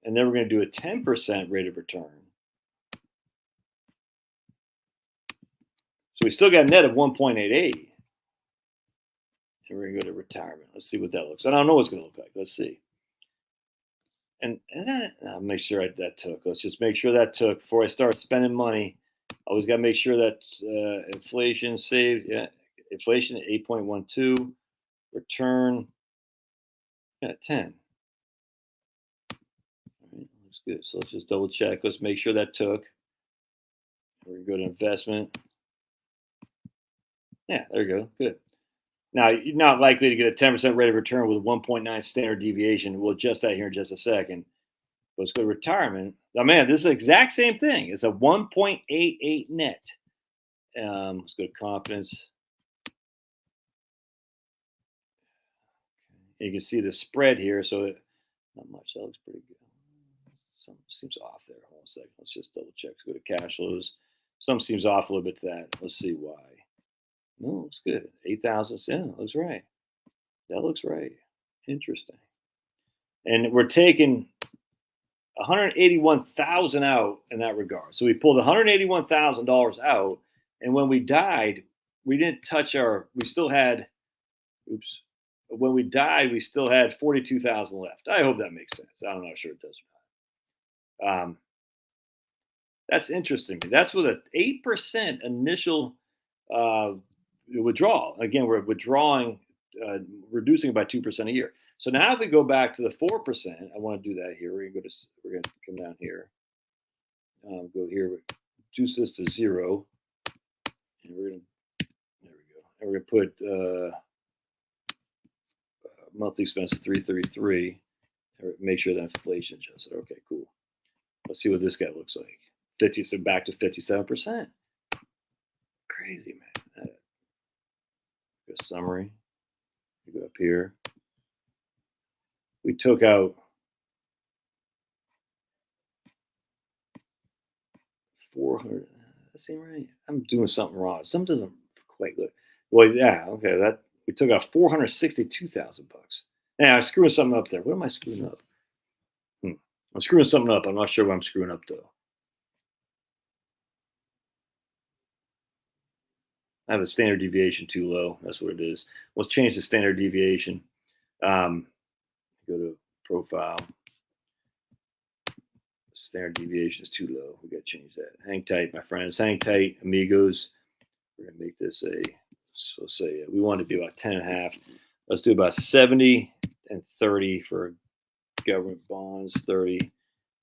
Speaker 1: and then we're going to do a 10% rate of return. So we still got a net of 1.88. And we're going to go to retirement. Let's see what that looks like. I don't know what it's going to look like. Let's see. And then I'll make sure that took. Let's just make sure that took before I start spending money. Always got to make sure that inflation saved. Yeah, inflation 8.12. Return 10. All right, looks good. So let's just double check. Let's make sure that took. We're going to go to investment. Yeah, there you go. Good. Now, you're not likely to get a 10% rate of return with a 1.9 standard deviation. We'll adjust that here in just a second. Let's go to retirement. Oh, man, this is the exact same thing. It's a 1.88 net. Let's go to confidence. You can see the spread here. So not much. That looks pretty good. Some seems off there. Hold on a second. Let's just double check. Let's go to cash flows. Some seems off a little bit to that. Let's see why. No, looks good. 8,000. Yeah, looks right. That looks right. Interesting. And we're taking 181,000 out in that regard. So we pulled $181,000 out, and when we died, we didn't touch our. We still had. Oops. When we died, we still had 42,000 left. I hope that makes sense. I'm not sure it does or not. That's interesting. That's with an 8% initial withdrawal. Again, we're withdrawing, reducing by 2% a year. So now, if we go back to the 4%, I want to do that here. We're going to come down here. Go here, reduce this to 0, and we're going to. There we go. And we're going to put monthly expense 333. Make sure that inflation adjusted. Okay, cool. Let's see what this guy looks like. 50, so back to 57%. Crazy, man. Go summary. We go up here. We took out 400. That seem right? I'm doing something wrong. Something doesn't quite look. Well, yeah, okay. That we took out $462,000. Yeah, I'm screwing something up there. What am I screwing up? I'm screwing something up. I'm not sure what I'm screwing up though. I have a standard deviation too low. That's what it is. Let's change the standard deviation. Go to profile. Standard deviation is too low. We got to change that. Hang tight, my friends. Hang tight, amigos. We're gonna make this so say we want to do about 10.5. Let's do about 70 and 30 for government bonds. 30.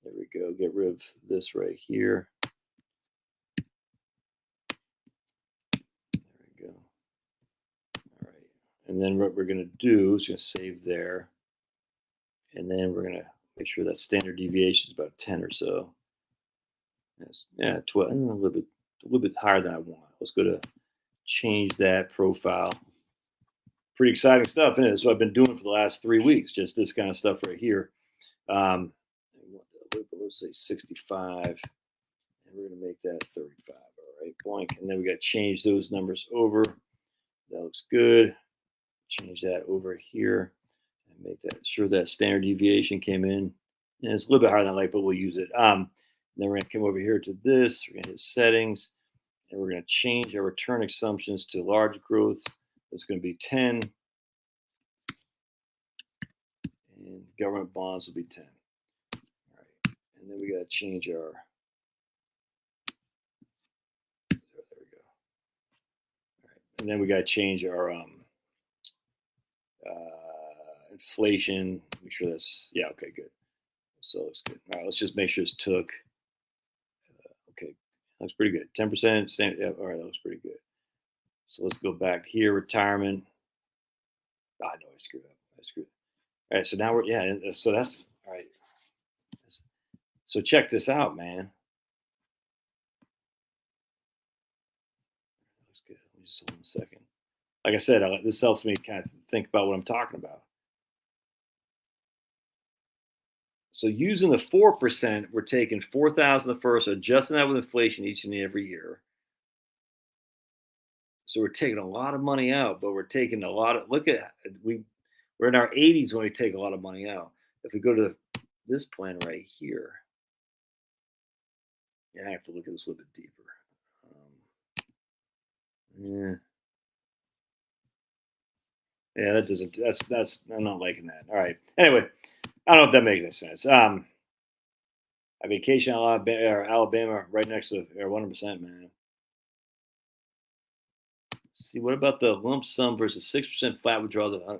Speaker 1: There we go. Get rid of this right here. And then what we're going to do is just save there. And then we're going to make sure that standard deviation is about 10 or so. Yeah, 12, a little bit higher than I want. Let's go to change that profile. Pretty exciting stuff, isn't it? That's what I've been doing for the last 3 weeks, just this kind of stuff right here. Let's say 65, and we're going to make that 35. All right, blank. And then we got to change those numbers over. That looks good. Change that over here and make that sure that standard deviation came in. And it's a little bit higher than I like, but we'll use it. Then we're going to come over here to this. We're going to hit settings, and we're going to change our return assumptions to large growth. It's going to be 10, and government bonds will be 10. All right, and then we got to change our. There we go. All right, and then we got to change our inflation. Make sure that's okay, good. So it's good. All right, let's just make sure it's took. Okay, looks pretty good. 10%. Yeah, all right, that looks pretty good. So let's go back here. Retirement. I know I screwed up. All right, so now we're So that's all right. So check this out, man. Looks good. Let me just hold a second. Like I said, this helps me kind of think about what I'm talking about. So using the 4%, we're taking 4,000 the first, adjusting that with inflation each and every year. So we're taking a lot of money out, but we're taking a lot of. We're in our 80s when we take a lot of money out. If we go to this plan right here, I have to look at this a little bit deeper. Yeah, that doesn't. That's. I'm not liking that. All right. Anyway, I don't know if that makes any sense. A vacation in Alabama, right next to 100%, man. See, what about the lump sum versus 6% flat withdrawal?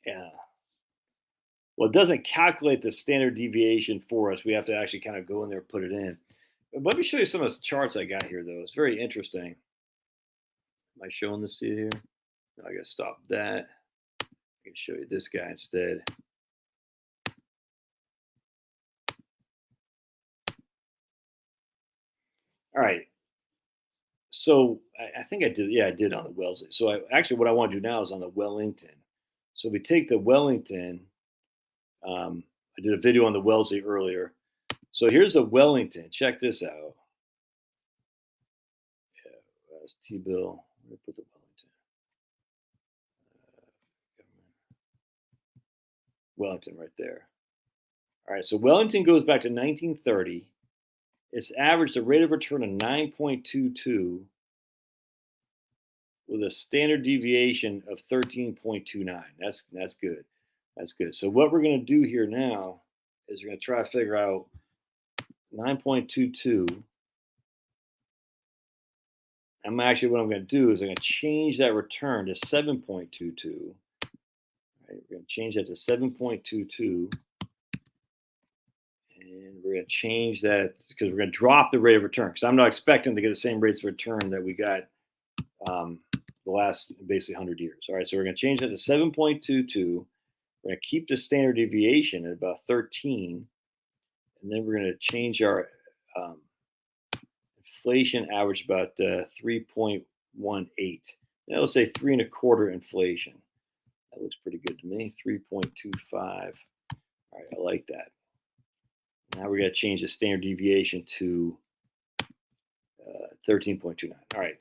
Speaker 1: Yeah. Well, it doesn't calculate the standard deviation for us. We have to actually kind of go in there and put it in. Let me show you some of the charts I got here, though. It's very interesting. Am I showing this to you here? No, I gotta stop that. I can show you this guy instead. All right. So I think I did. Yeah, I did on the Wellesley. So actually, what I want to do now is on the Wellington. So we take the Wellington. I did a video on the Wellesley earlier. So here's the Wellington. Check this out. Yeah, that's T-bill. Where did I put the Wellington? Wellington right there. All right. So Wellington goes back to 1930. It's averaged a rate of return of 9.22 with a standard deviation of 13.29. That's good. That's good. So what we're going to do here now is we're going to try to figure out 9.22. I'm actually what I'm going to do is I'm going to change that return to 7.22. Right, we're going to change that to 7.22. And we're going to change that because we're going to drop the rate of return because I'm not expecting to get the same rates of return that we got the last basically 100 years. All right, so we're going to change that to 7.22. We're going to keep the standard deviation at about 13. And then we're going to change our inflation average about 3.18. Now let's say 3.25 inflation. That looks pretty good to me. 3.25. All right, I like that. Now we're going to change the standard deviation to 13.29. All right,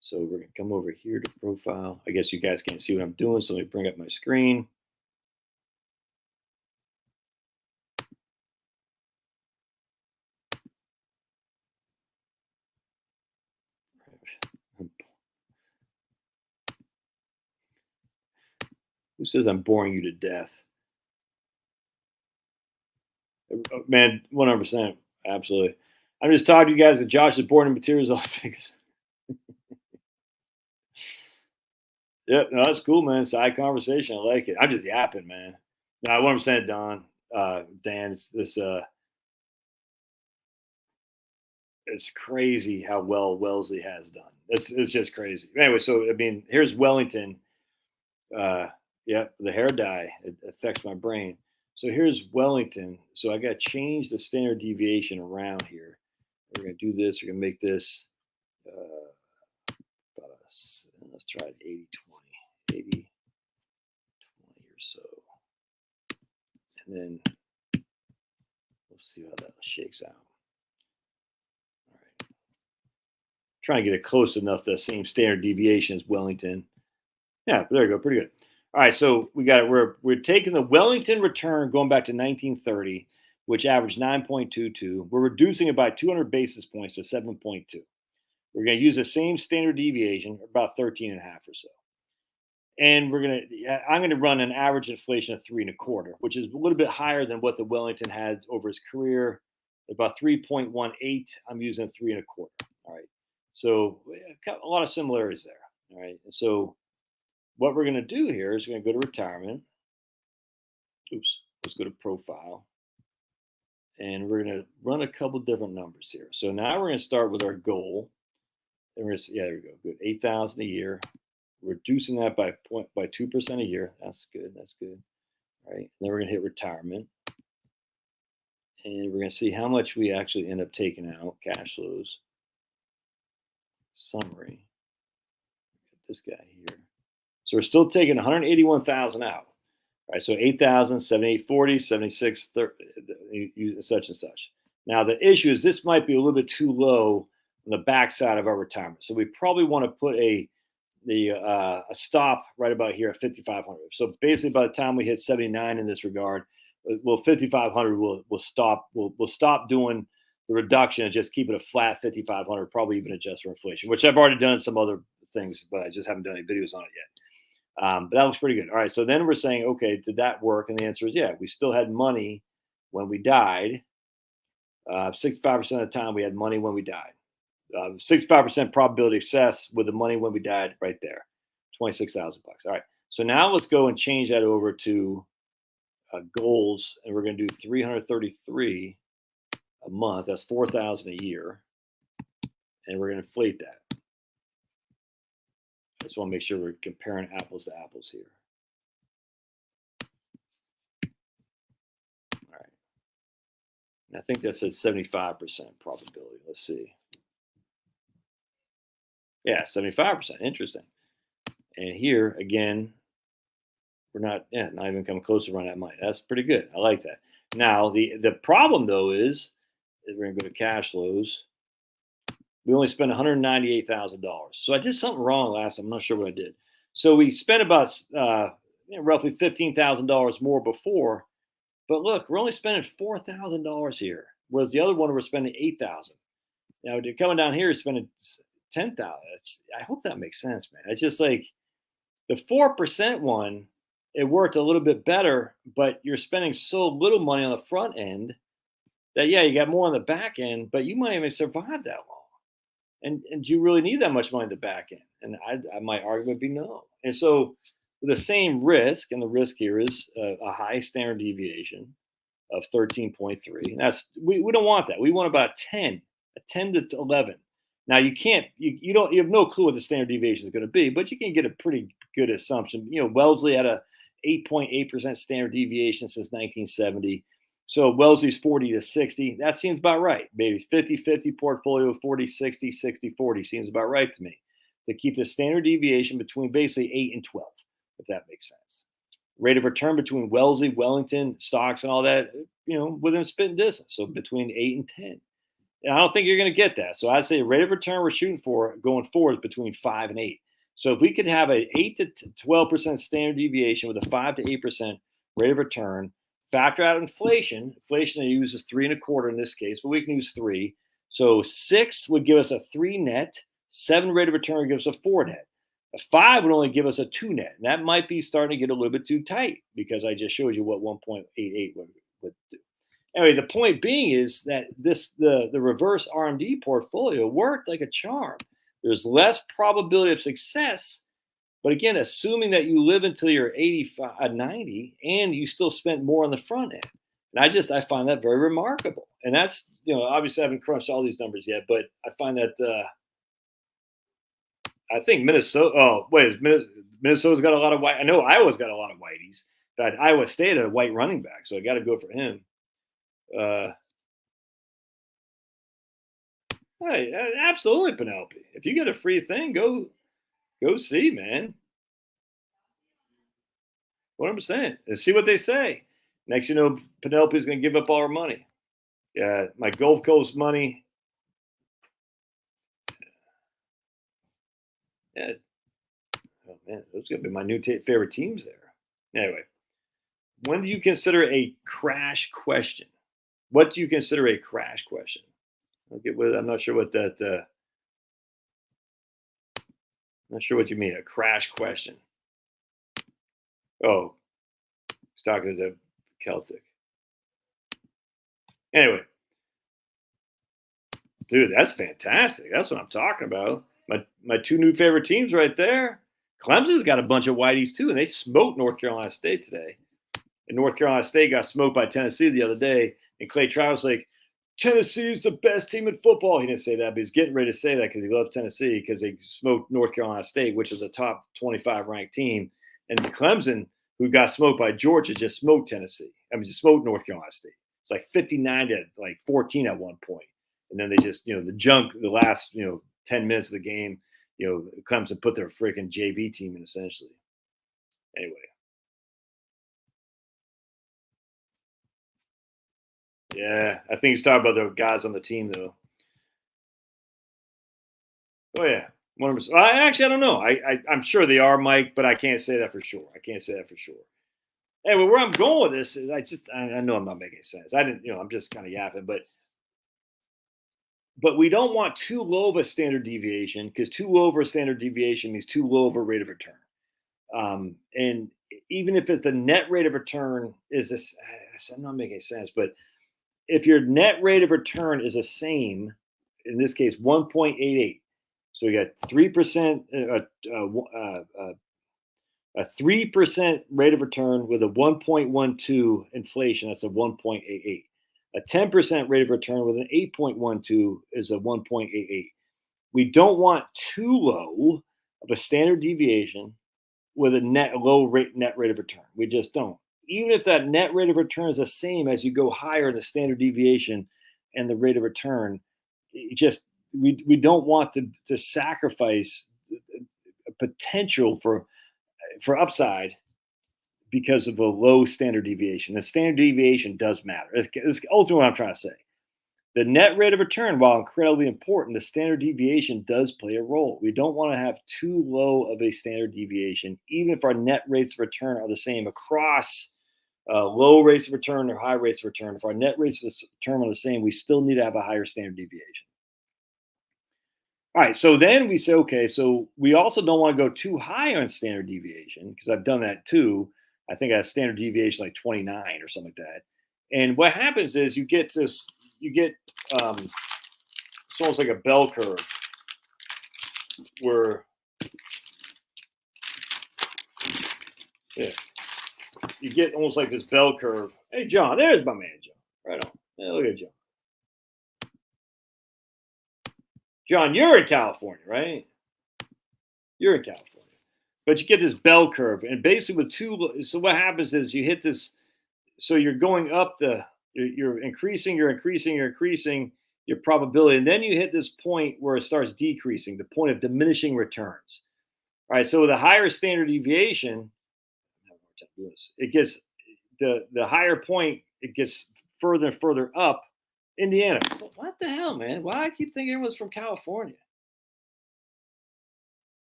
Speaker 1: so we're going to come over here to profile. I guess you guys can't see what I'm doing, so let me bring up my screen. Who says I'm boring you to death? Man, 100%. Absolutely. I'm just talking to you guys that Josh is boring materials all things. Yeah, no, that's cool, man. Side conversation. I like it. I'm just yapping, man. No, what I'm saying, Dan, it's crazy how well Wellesley has done. It's just crazy. Anyway, so I mean, here's Wellington. Yeah, the hair dye it affects my brain. So here's Wellington. So I got to change the standard deviation around here. We're gonna do this. We're gonna make this. Let's try it 80-20, 80-20 or so, and then we'll see how that shakes out. All right, trying to get it close enough to the same standard deviation as Wellington. Yeah, there you go, pretty good. All right, so we got it. We're taking the Wellington return going back to 1930, which averaged 9.22. We're reducing it by 200 basis points to 7.2. We're going to use the same standard deviation, about 13 and a half or so. And I'm going to run an average inflation of 3.25, which is a little bit higher than what the Wellington had over his career, about 3.18. I'm using 3.25. All right. So a lot of similarities there. All right. And so what we're going to do here is we're going to go to retirement. Oops. Let's go to profile. And we're going to run a couple different numbers here. So now we're going to start with our goal. And we're going to, yeah, there we go. Good. 8,000 a year. Reducing that by 2% a year. That's good. That's good. All right. And then we're going to hit retirement. And we're going to see how much we actually end up taking out. Cash flows. Summary. This guy here. So we're still taking 181,000 out. All right. So 8,000, 7840, 76, 30, such and such. Now the issue is this might be a little bit too low on the backside of our retirement. So we probably want to put a stop right about here at 5,500. So basically, by the time we hit 79 in this regard, well, 5,500 will stop. We'll stop doing the reduction and just keep it a flat 5,500. Probably even adjust for inflation, which I've already done some other things, but I just haven't done any videos on it yet. But that looks pretty good. All right, so then we're saying, okay, did that work? And the answer is yeah. We still had money when we died. 65% of the time, we had money when we died. 65% probability of success with the money when we died right there, 26,000 bucks. All right. So now let's go and change that over to goals, and we're going to do 333 a month. That's 4,000 a year, and we're going to inflate that. I just want to make sure we're comparing apples to apples here. All right. And I think that said 75% probability. Let's see. Yeah, 75%. Interesting. And here again, we're not even coming close to running that money. That's pretty good. I like that. Now the problem though is we're gonna go to cash flows. We only spent $198,000. So I did something wrong last time. I'm not sure what I did. So we spent about roughly $15,000 more before, but look, we're only spending $4,000 here, whereas the other one we're spending $8,000. Now coming down here, spending $10,000. I hope that makes sense, man. It's just like the 4% one, it worked a little bit better, but you're spending so little money on the front end that you got more on the back end, but you might even survive that long. And do you really need that much money in the back end? And my argument would be no. And so with the same risk, and the risk here is a high standard deviation of 13.3. And that's we don't want that. We want about 10, a 10 to 11. Now you can't, you have no clue what the standard deviation is going to be, but you can get a pretty good assumption. Wellesley had a 8.8% standard deviation since 1970. So Wellesley's 40 to 60. That seems about right. Maybe 50-50 portfolio, 40-60, 60-40 seems about right to me. To keep the standard deviation between basically 8 and 12, if that makes sense. Rate of return between Wellesley, Wellington, stocks, and all that, within spitting distance. So between 8 and 10. And I don't think you're going to get that. So I'd say rate of return we're shooting for going forward is between 5 and 8. So if we could have a 8 to 12% standard deviation with a 5 to 8% rate of return, factor out inflation. Inflation uses 3.25 in this case, but we can use 3. So 6 would give us a 3 net. 7 rate of return would give us a 4 net. A 5 would only give us a 2 net. And that might be starting to get a little bit too tight because I just showed you what 1.88 would do. Anyway, the point being is that the reverse RMD portfolio worked like a charm. There's less probability of success, but again, assuming that you live until you're 85, 90, and you still spent more on the front end. And I find that very remarkable. And that's, obviously I haven't crunched all these numbers yet, but I find that I think Minnesota. Minnesota's got a lot of white. I know Iowa's got a lot of whiteys. In fact, Iowa State had a white running back, so I got to go for him. Hey, absolutely, Penelope. If you get a free thing, go see, man. 100%. And see what they say. Next, Penelope's going to give up all her money. Yeah, my Gulf Coast money. Yeah. Oh man, those are going to be my new favorite teams there. Anyway, when do you consider a crash question? What do you consider a crash question? I'm not sure what that. Not sure what you mean. A crash question. Oh, he's talking to Celtic. Anyway, dude, that's fantastic. That's what I'm talking about. My two new favorite teams right there. Clemson's got a bunch of whiteys too, and they smoked North Carolina State today. And North Carolina State got smoked by Tennessee the other day. And Clay Travis like, Tennessee is the best team in football. He didn't say that, but he's getting ready to say that because he loves Tennessee because they smoked North Carolina State, which is a top 25 ranked team. And Clemson, who got smoked by Georgia, just smoked Tennessee. Just smoked North Carolina State. It's like 59 to 14 at one point. And then they just, the last, 10 minutes of the game, Clemson put their freaking JV team in essentially. Anyway. Yeah, I think he's talking about the guys on the team, though. Oh, yeah. 100%. Actually, I don't know. I'm sure they are, Mike, but I can't say that for sure. Anyway, where I'm going with this is I know I'm not making sense. I'm just kind of yapping, but we don't want too low of a standard deviation because too low of a standard deviation means too low of a rate of return. And even if the net rate of return is this, I'm not making sense, but if your net rate of return is the same, in this case, 1.88, so you got 3%, a 3% rate of return with a 1.12 inflation, that's a 1.88. A 10% rate of return with an 8.12 is a 1.88. We don't want too low of a standard deviation with a net net rate of return. We just don't. Even if that net rate of return is the same as you go higher in the standard deviation and the rate of return, we don't want to sacrifice a potential for upside because of a low standard deviation. The standard deviation does matter. It's ultimately what I'm trying to say. The net rate of return, while incredibly important, the standard deviation does play a role. We don't want to have too low of a standard deviation, even if our net rates of return are the same across low rates of return or high rates of return. If our net rates of return are the same, we still need to have a higher standard deviation. All right, so then we say, okay, so we also don't want to go too high on standard deviation because I've done that too. I think I have standard deviation like 29 or something like that. And what happens is you get it's almost like a bell curve where you get almost like this bell curve. Hey, John, there's my man, John. Right on. Yeah, look at John. John, you're in California, right? You're in California. But you get this bell curve. And basically so what happens is you hit this, so you're going up you're increasing your probability. And then you hit this point where it starts decreasing, the point of diminishing returns. All right, so with a higher standard deviation, it gets the higher point, it gets further and further up. Indiana. What the hell, man? Why I keep thinking everyone's from California?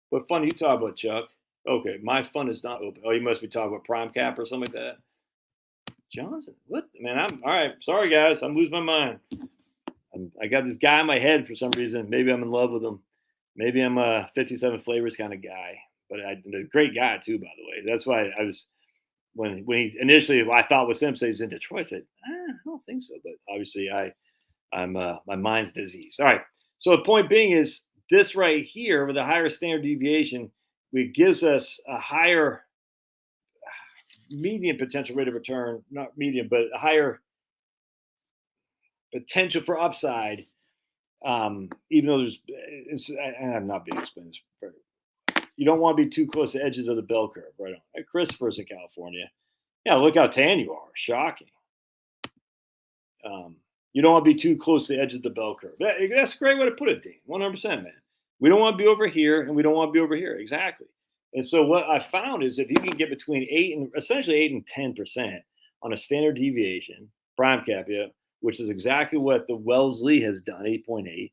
Speaker 1: What fund are you talking about, Chuck? Okay, my fund is not open. Oh, you must be talking about Prime Cap or something like that. Johnson, what, man? I'm all right. Sorry, guys, I'm losing my mind. I got this guy in my head for some reason. Maybe I'm in love with him. Maybe I'm a 57 flavors kind of guy. But a great guy too, by the way. That's why I was when he initially I thought was him, so he's in Detroit. I said, I don't think so. But obviously, I'm my mind's diseased. All right. So the point being is this right here with a higher standard deviation, it gives us a higher median potential rate of return, not median, but a higher potential for upside. Even though I'm not being explained. You don't want to be too close to the edges of the bell curve, right on. Hey, Christopher's in California. Yeah, look how tan you are. Shocking. You don't want to be too close to the edge of the bell curve. That's a great way to put it, Dean. 100%, man. We don't want to be over here, and we don't want to be over here. Exactly. And so what I found is if you can get between 8 and 10% on a standard deviation, prime cap, which is exactly what the Wellesley has done, 8.8,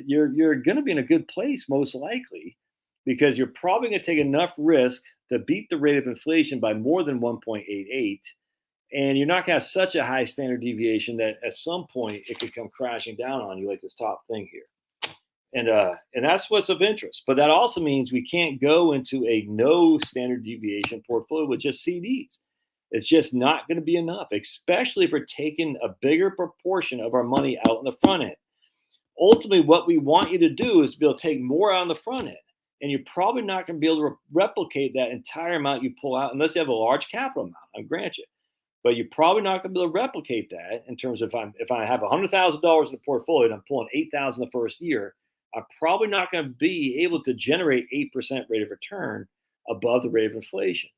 Speaker 1: you're going to be in a good place most likely because you're probably going to take enough risk to beat the rate of inflation by more than 1.88. And you're not going to have such a high standard deviation that at some point it could come crashing down on you like this top thing here. And that's what's of interest. But that also means we can't go into a no standard deviation portfolio with just CDs. It's just not going to be enough, especially if we're taking a bigger proportion of our money out in the front end. Ultimately, what we want you to do is be able to take more out on the front end. And you're probably not going to be able to replicate that entire amount you pull out unless you have a large capital amount, I grant you. But you're probably not going to be able to replicate that in terms of if I have $100,000 in the portfolio and I'm pulling $8,000 the first year, I'm probably not going to be able to generate 8% rate of return above the rate of inflation.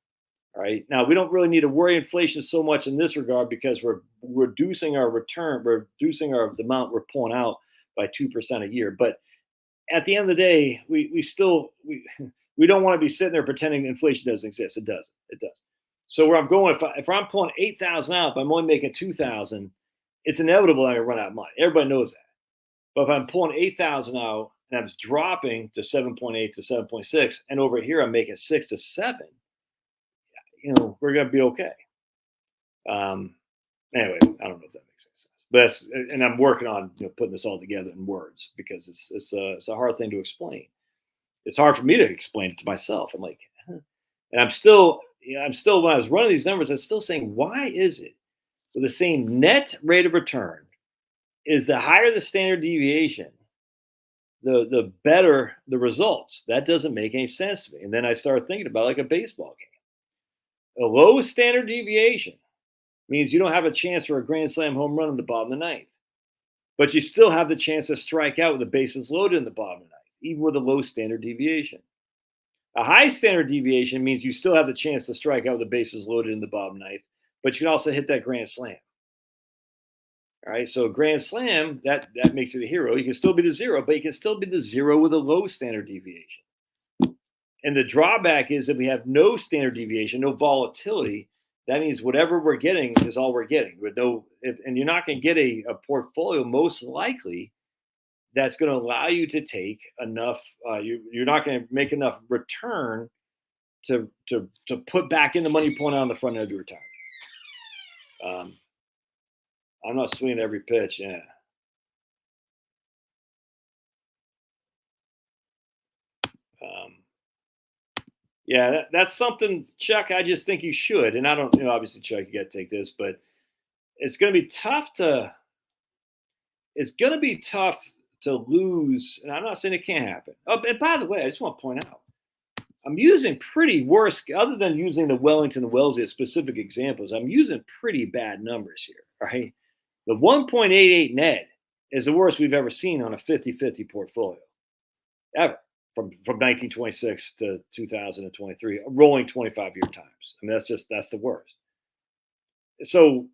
Speaker 1: All right. Now, we don't really need to worry inflation so much in this regard because we're reducing our return, we're reducing the amount we're pulling out by 2% a year. But at the end of the day, we don't want to be sitting there pretending inflation doesn't exist. It does. It does. So where I'm going, if I'm pulling 8,000 out, but I'm only making 2,000, it's inevitable I'm gonna run out of money. Everybody knows that. But if I'm pulling 8,000 out and I'm dropping to 7.8 to 7.6, and over here I'm making 6 to 7, we're gonna be okay. Anyway, I don't know if that makes any sense. But and I'm working on putting this all together in words because it's a hard thing to explain. It's hard for me to explain it to myself. I'm like, and I'm still when I was running these numbers, I'm still saying, why is it with the same net rate of return is the higher the standard deviation, the better the results? That doesn't make any sense to me. And then I started thinking about like a baseball game. A low standard deviation Means you don't have a chance for a grand slam home run in the bottom of the ninth, but you still have the chance to strike out with the bases loaded in the bottom of the ninth, even with a low standard deviation. A high standard deviation means you still have the chance to strike out with the bases loaded in the bottom ninth, but you can also hit that grand slam. All right, so a grand slam that makes you the hero. You can still be the zero, but you can still be the zero with a low standard deviation. And the drawback is if we have no standard deviation, no volatility, that means whatever we're getting is all we're getting. With and you're not going to get a portfolio most likely that's going to allow you to take enough. You're not going to make enough return to put back in the money you pulling out on the front end of your retirement. I'm not swinging every pitch. Yeah. Yeah, that's something, Chuck. I just think you should, and I don't. Obviously, Chuck, you got to take this, but it's going to be tough to. It's going to be tough to lose, and I'm not saying it can't happen. Oh, and by the way, I just want to point out, I'm using pretty worse, other than using the Wellington and Wellesley as specific examples. I'm using pretty bad numbers here. Right, the 1.88 net is the worst we've ever seen on a 50-50 portfolio, ever. From 1926 to 2023, rolling 25-year times. I mean, that's the worst. So,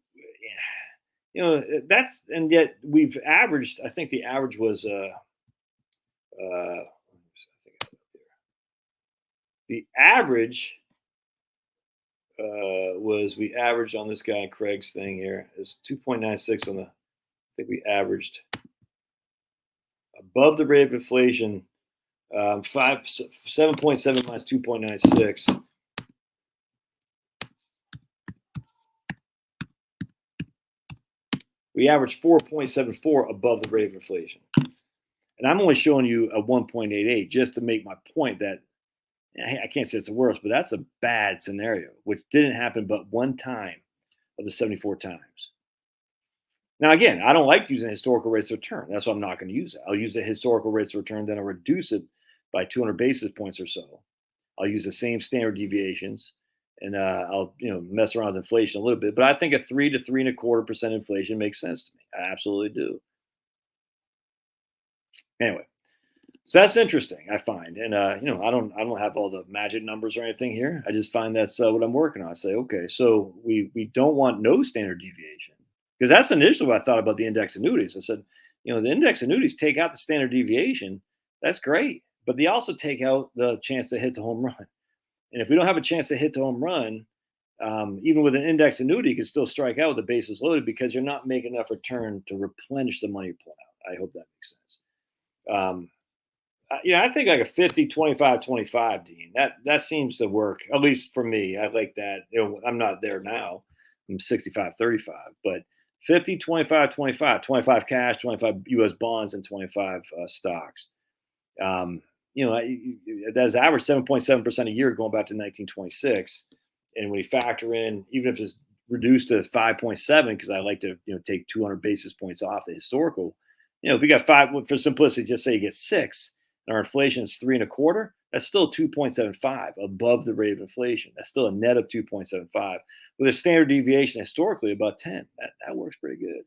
Speaker 1: that's, and yet we've averaged. I think the average was the average was we averaged on this guy Craig's thing here is 2.96 on the. I think we averaged above the rate of inflation. 7.7 minus 2.96. We averaged 4.74 above the rate of inflation. And I'm only showing you a 1.88 just to make my point that I can't say it's the worst, but that's a bad scenario, which didn't happen but one time of the 74 times. Now, again, I don't like using historical rates of return. That's why I'm not going to use it. I'll use the historical rates of return, then I'll reduce it by 200 basis points or so. I'll use the same standard deviations, and I'll mess around with inflation a little bit. But I think a 3 to 3.25% inflation makes sense to me. I absolutely do. Anyway, so that's interesting. I find, and I don't have all the magic numbers or anything here. I just find that's what I'm working on. I say, okay, so we don't want no standard deviation, because that's initially what I thought about the index annuities. I said, the index annuities take out the standard deviation. That's great. But they also take out the chance to hit the home run. And if we don't have a chance to hit the home run, even with an index annuity, you can still strike out with the bases loaded because you're not making enough return to replenish the money you pull out. I hope that makes sense. I think like a 50, 25, 25, Dean. That seems to work, at least for me. I like that. I'm not there now. I'm 65, 35. But 50, 25, 25. 25 cash, 25 U.S. bonds, and 25 stocks. That's average 7.7% a year going back to 1926. And when you factor in, even if it's reduced to 5.7, because I like to, take 200 basis points off the historical, if we got 5, for simplicity, just say you get 6, and our inflation is 3.25, that's still 2.75 above the rate of inflation. That's still a net of 2.75 with a standard deviation historically about 10. That works pretty good.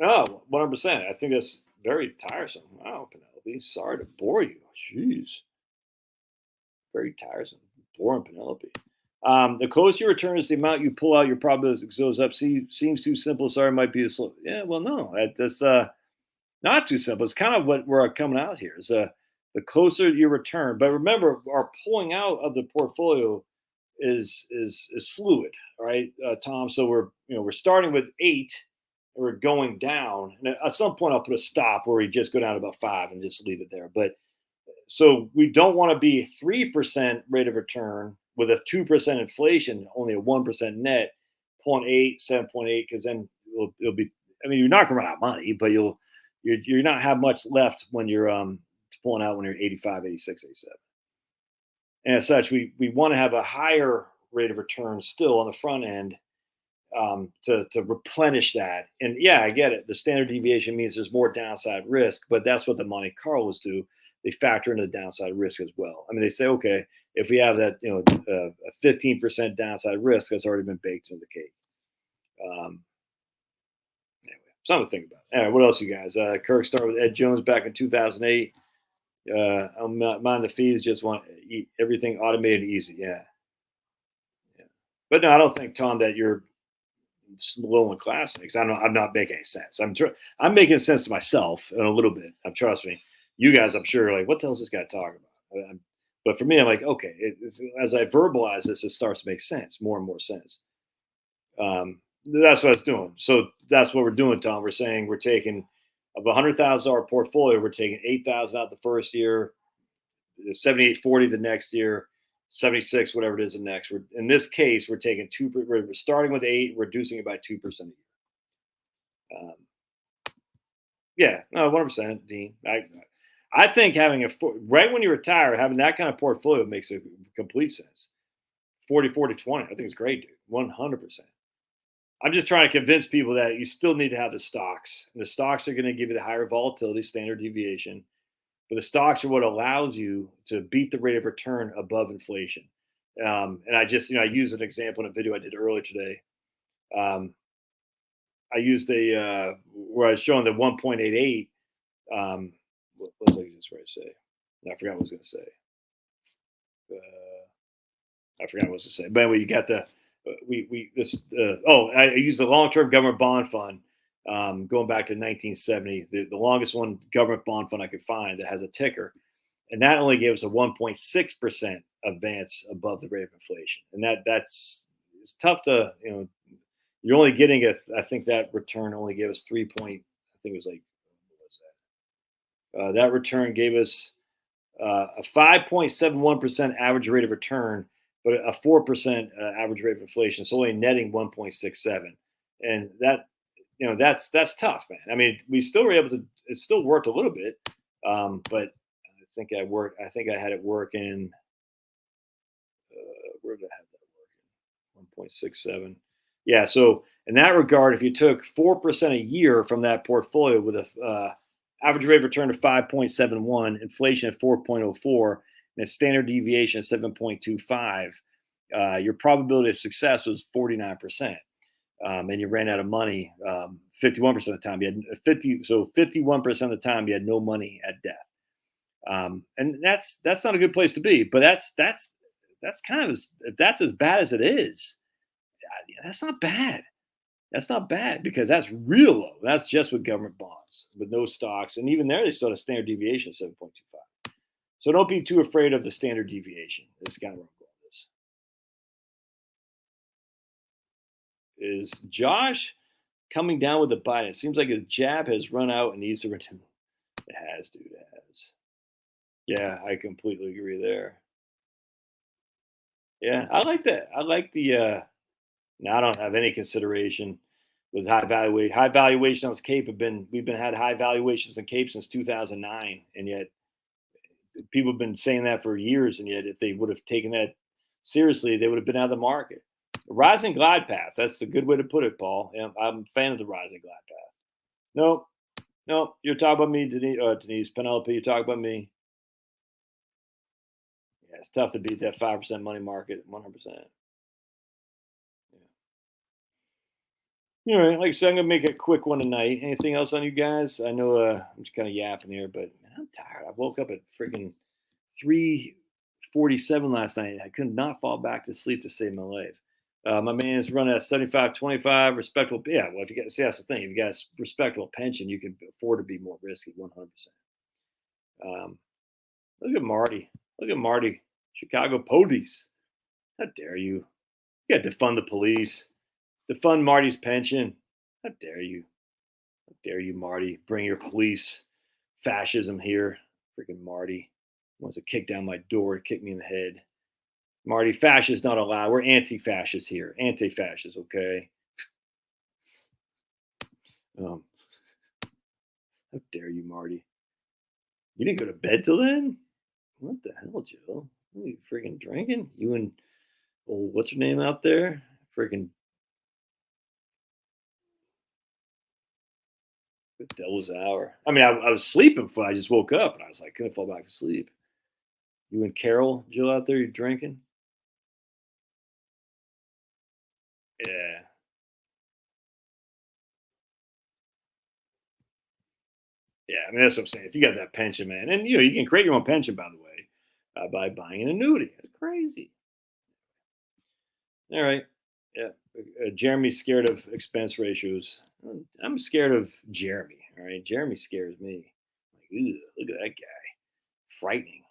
Speaker 1: Oh, 100%. I think that's very tiresome. Wow, Penelope. Sorry to bore you. Jeez. Very tiresome. Boring, Penelope. The closer your return is the amount you pull out, your probability goes up. Seems too simple. Sorry, might be a slow. Yeah, well, no. That's not too simple. It's kind of what we're coming out here. Is the closer your return. But remember, our pulling out of the portfolio is fluid, right, Tom? So we're starting with 8. We're going down, and at some point I'll put a stop where we just go down to about 5 and just leave it there. But so we don't want to be 3% rate of return with a 2% inflation, only a 1% net, 0.8, 7.8, because then it'll be. I mean, you're not going to run out of money, but you're not have much left when you're pulling out when you're 85, 86, 87. And as such, we want to have a higher rate of return still on the front end. To replenish that. And yeah, I get it. The standard deviation means there's more downside risk, but that's what the Monte Carlos do. they factor in the downside risk as well. I mean, they say, okay, if we have that, a 15% downside risk, that's already been baked into the cake. Anyway, something to think about. All right, what else, you guys? Kirk started with Ed Jones back in 2008. I'm not mind the fees, just want everything automated and easy. Yeah. But no, I don't think, Tom, that you're low in class because I'm not making any sense. I'm making sense to myself in a little bit. Trust me. You guys, I'm sure, are like, what the hell is this guy talking about? But for me, I'm like, okay. As I verbalize this, it starts to make sense, more and more sense. That's what I was doing. So that's what we're doing, Tom. We're saying we're taking of a $100,000 portfolio, we're taking 8,000 out the first year, 7840 the next year, 76, whatever it is, the next. In this case, we're taking we're starting with 8, reducing it by 2% a year. Yeah, no, 100%, Dean. I think having right when you retire, having that kind of portfolio makes a complete sense. 40-40-20, I think it's great, dude. 100%. I'm just trying to convince people that you still need to have the stocks. And the stocks are going to give you the higher volatility, standard deviation. But the stocks are what allows you to beat the rate of return above inflation. And I just, I used an example in a video I did earlier today. I used where I was showing the 1.88. What was I just ready to say? I forgot what I was going to say. I forgot what I was going to say. But anyway, you got the I used the long-term government bond fund going back to 1970, the longest one government bond fund I could find that has a ticker, and that only gave us a 1.6% advance above the rate of inflation, and it's tough to you're only getting I think that return only gave us 3 point, I think it was like, what was that? That return gave us a 5.71% average rate of return, but a 4% average rate of inflation. So only netting 1.67, and that that's tough, man. I mean, we still were able to. It still worked a little bit, but I think I had it working. Where did I have that working? 1.67. Yeah. So in that regard, if you took 4% a year from that portfolio with a average rate of return of 5.71, inflation at 4.04, and a standard deviation of 7.25, your probability of success was 49%. And you ran out of money 51% of the time. You had 51% of the time you had no money at death. And that's not a good place to be. But that's kind of that's as bad as it is. That's not bad. That's not bad because that's real low. That's just with government bonds, with no stocks, and even there they still have a standard deviation of 7.25. So don't be too afraid of the standard deviation. This is kind of where I'm going with this. Is Josh coming down with the Biden? It seems like his jab has run out and needs to return. It has, dude. It has. Yeah, I completely agree there. Yeah, I like that. I like the. Now I don't have any consideration with high valuation. High valuation on Cape we've been had high valuations in Cape since 2009, and yet people have been saying that for years. And yet, if they would have taken that seriously, they would have been out of the market. Rising glide path. That's a good way to put it, Paul. Yeah, I'm a fan of the rising glide path. No, you're talking about me, Denise, Penelope. You're talking about me. Yeah, it's tough to beat that 5% money market, 100%. Yeah. All right, like I said, I'm gonna make a quick one tonight. Anything else on you guys? I know I'm just kind of yapping here, but man, I'm tired. I woke up at freaking 3:47 last night. I could not fall back to sleep to save my life. My man's running at 75-25, respectable. Yeah, well, if you got, see, that's the thing. If you got a respectable pension, you can afford to be more risky, 100%. Look at Marty. Look at Marty. Chicago police. How dare you? You got to defund the police. Defund Marty's pension. How dare you? How dare you, Marty? Bring your police fascism here. Freaking Marty wants to kick down my door, kick me in the head. Marty, fascists not allowed. We're anti-fascists here. Anti-fascists, okay? How dare you, Marty? You didn't go to bed till then? What the hell, Joe? What are you freaking drinking? You and what's your name out there? Freaking devil's hour. I mean, I was sleeping before I just woke up, and I was like, couldn't fall back to sleep. You and Carol, Jill, out there, you drinking? Yeah. Yeah, I mean, that's what I'm saying. If you got that pension, man, and you can create your own pension, by the way, by buying an annuity. That's crazy. All right. Yeah. Jeremy's scared of expense ratios. I'm scared of Jeremy. All right. Jeremy scares me. Like, "Ew, look at that guy. Frightening.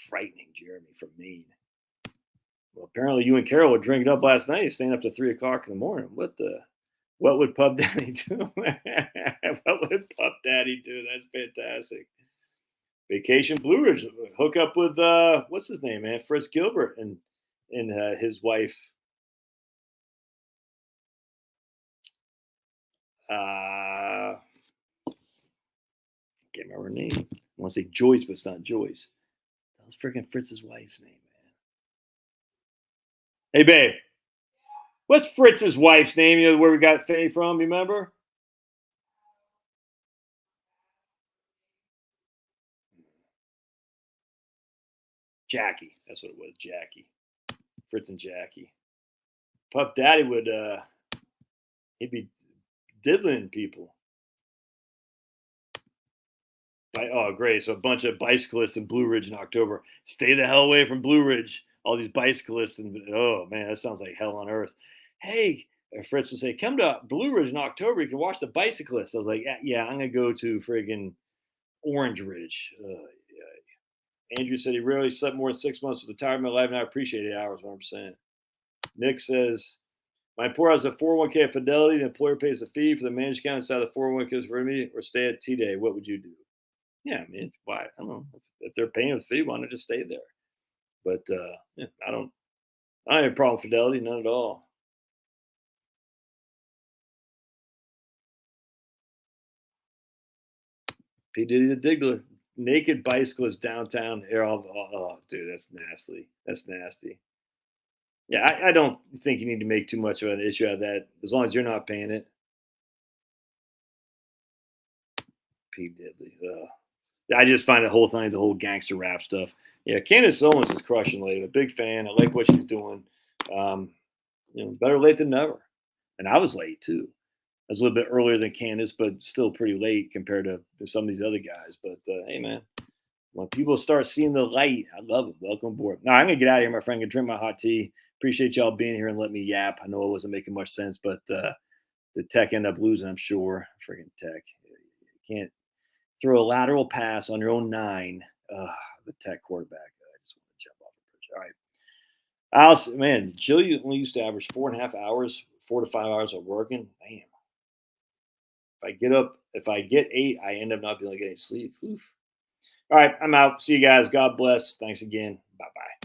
Speaker 1: Frightening Jeremy from Maine." Well, apparently you and Carol were drinking up last night, staying up to 3 o'clock in the morning. What would Pup Daddy do? What would Pup Daddy do? That's fantastic. Vacation Blue Ridge. Hook up with what's his name, man? Fritz Gilbert and his wife. Uh Can't remember her name. I want to say Joyce, but it's not Joyce. That was freaking Fritz's wife's name, man. Hey, babe, what's Fritz's wife's name? You know where we got Faye from? You remember? Jackie. That's what it was. Jackie. Fritz and Jackie. Puff Daddy would he'd be diddling people. Oh, great. So a bunch of bicyclists in Blue Ridge in October. Stay the hell away from Blue Ridge. All these bicyclists and oh man, that sounds like hell on earth. Hey, Fritz would say, come to Blue Ridge in October. You can watch the bicyclists. I was like, yeah, I'm gonna go to friggin' Orange Ridge. Yeah. Andrew said he rarely slept more than 6 months of retirement life, and I appreciate 8 hours, 100%. Nick says, my employer has a 401k at Fidelity. The employer pays a fee for the managed account inside the 401k for me or stay at T Day. What would you do? Yeah, I mean, why? I don't know. If they're paying a fee, why not just stay there? But yeah, I don't have a problem with Fidelity, none at all. P. Diddy the Diggler, naked bicyclist downtown. Oh, dude, that's nasty. That's nasty. Yeah, I don't think you need to make too much of an issue out of that. As long as you're not paying it. P. Diddley. I just find the whole thing, the whole gangster rap stuff. Yeah, Candace Owens is crushing lately. A big fan. I like what she's doing. Um, better late than never. And I was late too. I was a little bit earlier than Candace, but still pretty late compared to some of these other guys. But hey, man, when people start seeing the light, I love it. Welcome aboard. Now I'm gonna get out of here, my friend. Gonna drink my hot tea. Appreciate y'all being here and let me yap. I know it wasn't making much sense, but the Tech ended up losing. I'm sure. Freaking Tech. You can't throw a lateral pass on your own 9. The Tech quarterback. I just want to jump off the bridge. All right. Man, Jill only used to average 4.5 hours, 4 to 5 hours of working. Man, if I get 8, I end up not being able to get any sleep. Oof. All right, I'm out. See you guys. God bless. Thanks again. Bye bye.